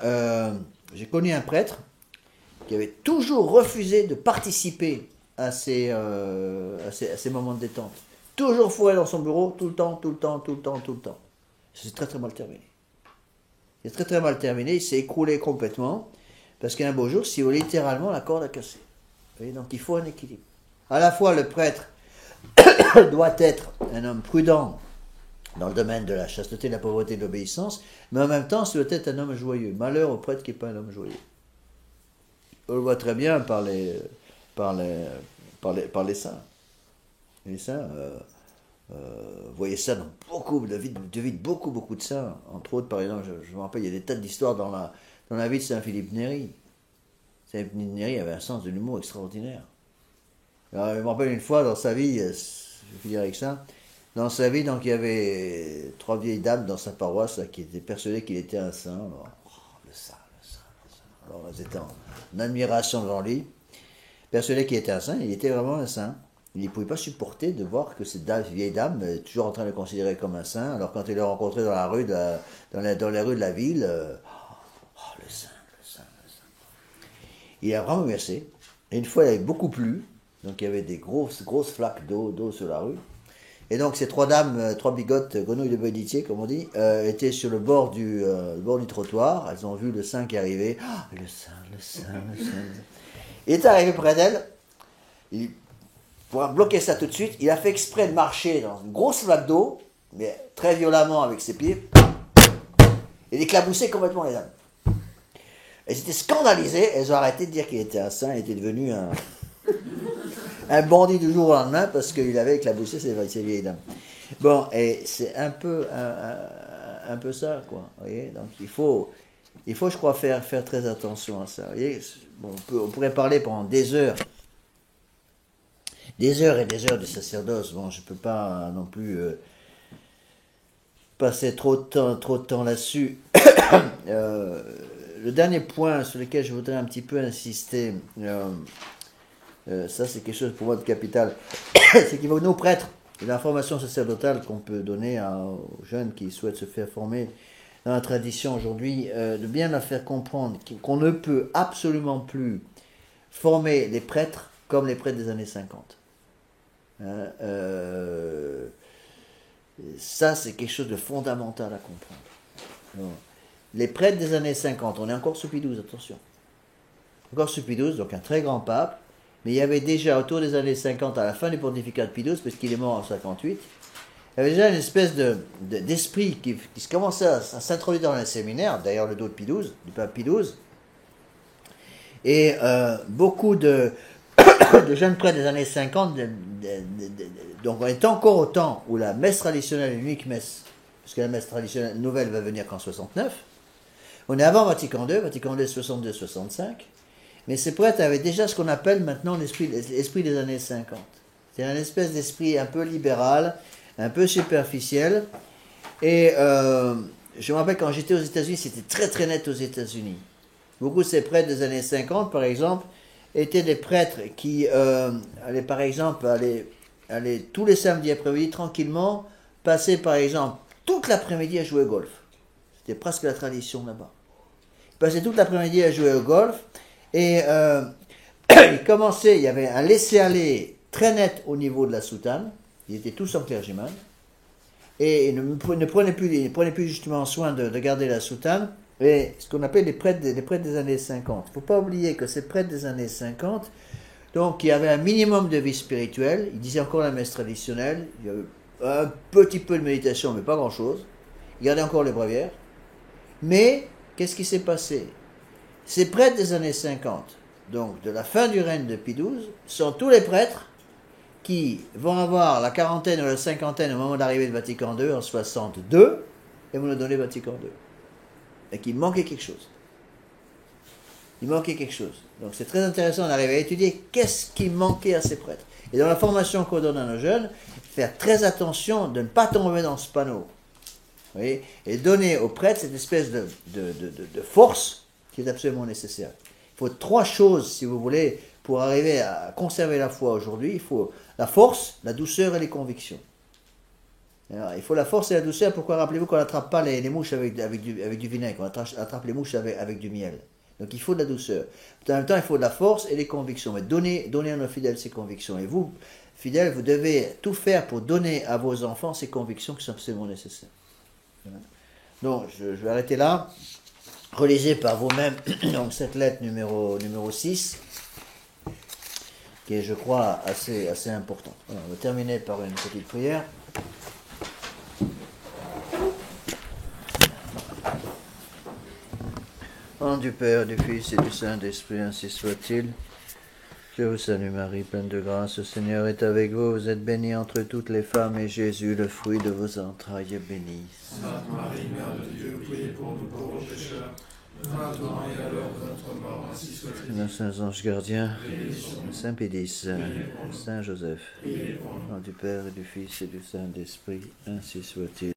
j'ai connu un prêtre qui avait toujours refusé de participer à ces moments de détente. Toujours fourré dans son bureau, tout le temps. C'est très très mal terminé. C'est très très mal terminé, il s'est écroulé complètement, parce qu'un beau jour, si vous littéralement, la corde a cassé. Vous voyez, donc il faut un équilibre. À la fois, le prêtre doit être un homme prudent, dans le domaine de la chasteté, de la pauvreté et de l'obéissance, mais en même temps, ça doit être un homme joyeux. Malheur au prêtre qui n'est pas un homme joyeux. On le voit très bien par les saints. Les saints, vous voyez ça dans beaucoup de vie de beaucoup de saints. Entre autres, par exemple, je me rappelle, il y a des tas d'histoires dans la vie de Saint Philippe Néri. Saint Philippe Néri avait un sens de l'humour extraordinaire. Alors, je me rappelle une fois dans sa vie, je vais finir avec ça. Dans sa vie, donc, il y avait 3 vieilles dames dans sa paroisse là, qui étaient persuadées qu'il était un saint. Alors, le saint. Alors, elles étaient en admiration devant lui. Persuadées qu'il était un saint, il était vraiment un saint. Il ne pouvait pas supporter de voir que cette vieille dame est toujours en train de le considérer comme un saint. Alors, quand il l'a rencontré dans la rue dans les rues de la ville, le saint. Il a vraiment versé. Et une fois, il avait beaucoup plu. Donc, il y avait des grosses flaques d'eau sur la rue. Et donc ces 3 dames, 3 bigotes, grenouilles de Béditier, comme on dit, étaient sur le bord du trottoir. Elles ont vu le saint qui arrivait. Oh, le saint. Il est arrivé près d'elles. Pour bloquer ça tout de suite, il a fait exprès de marcher dans une grosse flaque d'eau, mais très violemment avec ses pieds, et d'éclabousser complètement les dames. Elles étaient scandalisées, elles ont arrêté de dire qu'il était un saint, il était devenu un bandit du jour au lendemain parce qu'il avait éclaboussé ces vieilles dames. Bon, et c'est un peu ça, quoi. Vous voyez, donc il faut, je crois, faire très attention à ça. Vous voyez, bon, on pourrait parler pendant des heures et des heures du sacerdoce. Bon, je ne peux pas non plus passer trop de temps là-dessus. Le dernier point sur lequel je voudrais un petit peu insister, ça c'est quelque chose pour moi de capital, c'est qu'il faut nos prêtres, et la formation sacerdotale qu'on peut donner aux jeunes qui souhaitent se faire former dans la tradition aujourd'hui, de bien leur faire comprendre qu'on ne peut absolument plus former les prêtres comme les prêtres des années 50. Ça c'est quelque chose de fondamental à comprendre. Donc, les prêtres des années 50, on est encore sous Pie XII, attention. Encore sous Pie XII, donc un très grand pape, mais il y avait déjà autour des années 50, à la fin du pontificat de Pie XII, parce qu'il est mort en 58, il y avait déjà une espèce d'esprit qui se commençait à s'introduire dans les séminaires, d'ailleurs le dos de Pie XII, du pape Pie XII, et beaucoup de jeunes prêtres des années 50, donc on est encore au temps où la messe traditionnelle est l'unique messe, parce que la messe traditionnelle nouvelle va venir qu'en 69. On est avant Vatican II 62-65, mais ces prêtres avaient déjà ce qu'on appelle maintenant l'esprit des années 50. C'est un espèce d'esprit un peu libéral, un peu superficiel, et je me rappelle quand j'étais aux États-Unis, c'était très très net aux États-Unis. Beaucoup de ces prêtres des années 50, par exemple, étaient des prêtres qui allaient, par exemple, aller tous les samedis après-midi tranquillement, passer, par exemple, toute l'après-midi à jouer au golf. C'était presque la tradition là-bas. Ils passaient toute l'après-midi à jouer au golf, et ils commençaient, il y avait un laisser-aller très net au niveau de la soutane. Ils étaient tous en clergyman, et ils ne prenaient plus justement soin de garder la soutane. Et ce qu'on appelle les prêtres des années 50. Il ne faut pas oublier que ces prêtres des années 50, donc il y avait un minimum de vie spirituelle, ils disaient encore la messe traditionnelle, il y avait un petit peu de méditation, mais pas grand-chose, ils gardaient encore les bréviaires. Mais, qu'est-ce qui s'est passé? Ces prêtres des années 50, donc de la fin du règne de Pie XII, sont tous les prêtres qui vont avoir la quarantaine ou la cinquantaine au moment d'arrivée de Vatican II en 62, et vont nous donner Vatican II. Et qu'il manquait quelque chose. Il manquait quelque chose. Donc c'est très intéressant d'arriver à étudier qu'est-ce qui manquait à ces prêtres. Et dans la formation qu'on donne à nos jeunes, faire très attention de ne pas tomber dans ce panneau. Vous voyez, et donner aux prêtres cette espèce de force qui est absolument nécessaire. Il faut 3 choses, si vous voulez, pour arriver à conserver la foi aujourd'hui. Il faut la force, la douceur et les convictions. Alors, il faut la force et la douceur. Pourquoi? Rappelez-vous qu'on n'attrape pas les mouches avec du vinaigre, on attrape les mouches avec du miel. Donc il faut de la douceur. En même temps, il faut de la force et des convictions. Mais donnez à nos fidèles ces convictions. Et vous, fidèles, vous devez tout faire pour donner à vos enfants ces convictions qui sont absolument nécessaires. Voilà. Donc je vais arrêter là. Relisez par vous-même donc cette lettre numéro 6, qui est, je crois, assez importante. Voilà, on va terminer par une petite prière. Au nom du Père, du Fils et du Saint-Esprit, ainsi soit-il. Je vous salue Marie, pleine de grâce, le Seigneur est avec vous. Vous êtes bénie entre toutes les femmes, et Jésus, le fruit de vos entrailles, est béni. Sainte Marie, Mère de Dieu, priez pour nous pauvres pécheurs, maintenant et à l'heure de notre mort, ainsi soit-il. Nos saints anges gardiens, Saint Pédis, Saint Joseph, au nom du Père, et du Fils et du Saint-Esprit, ainsi soit-il.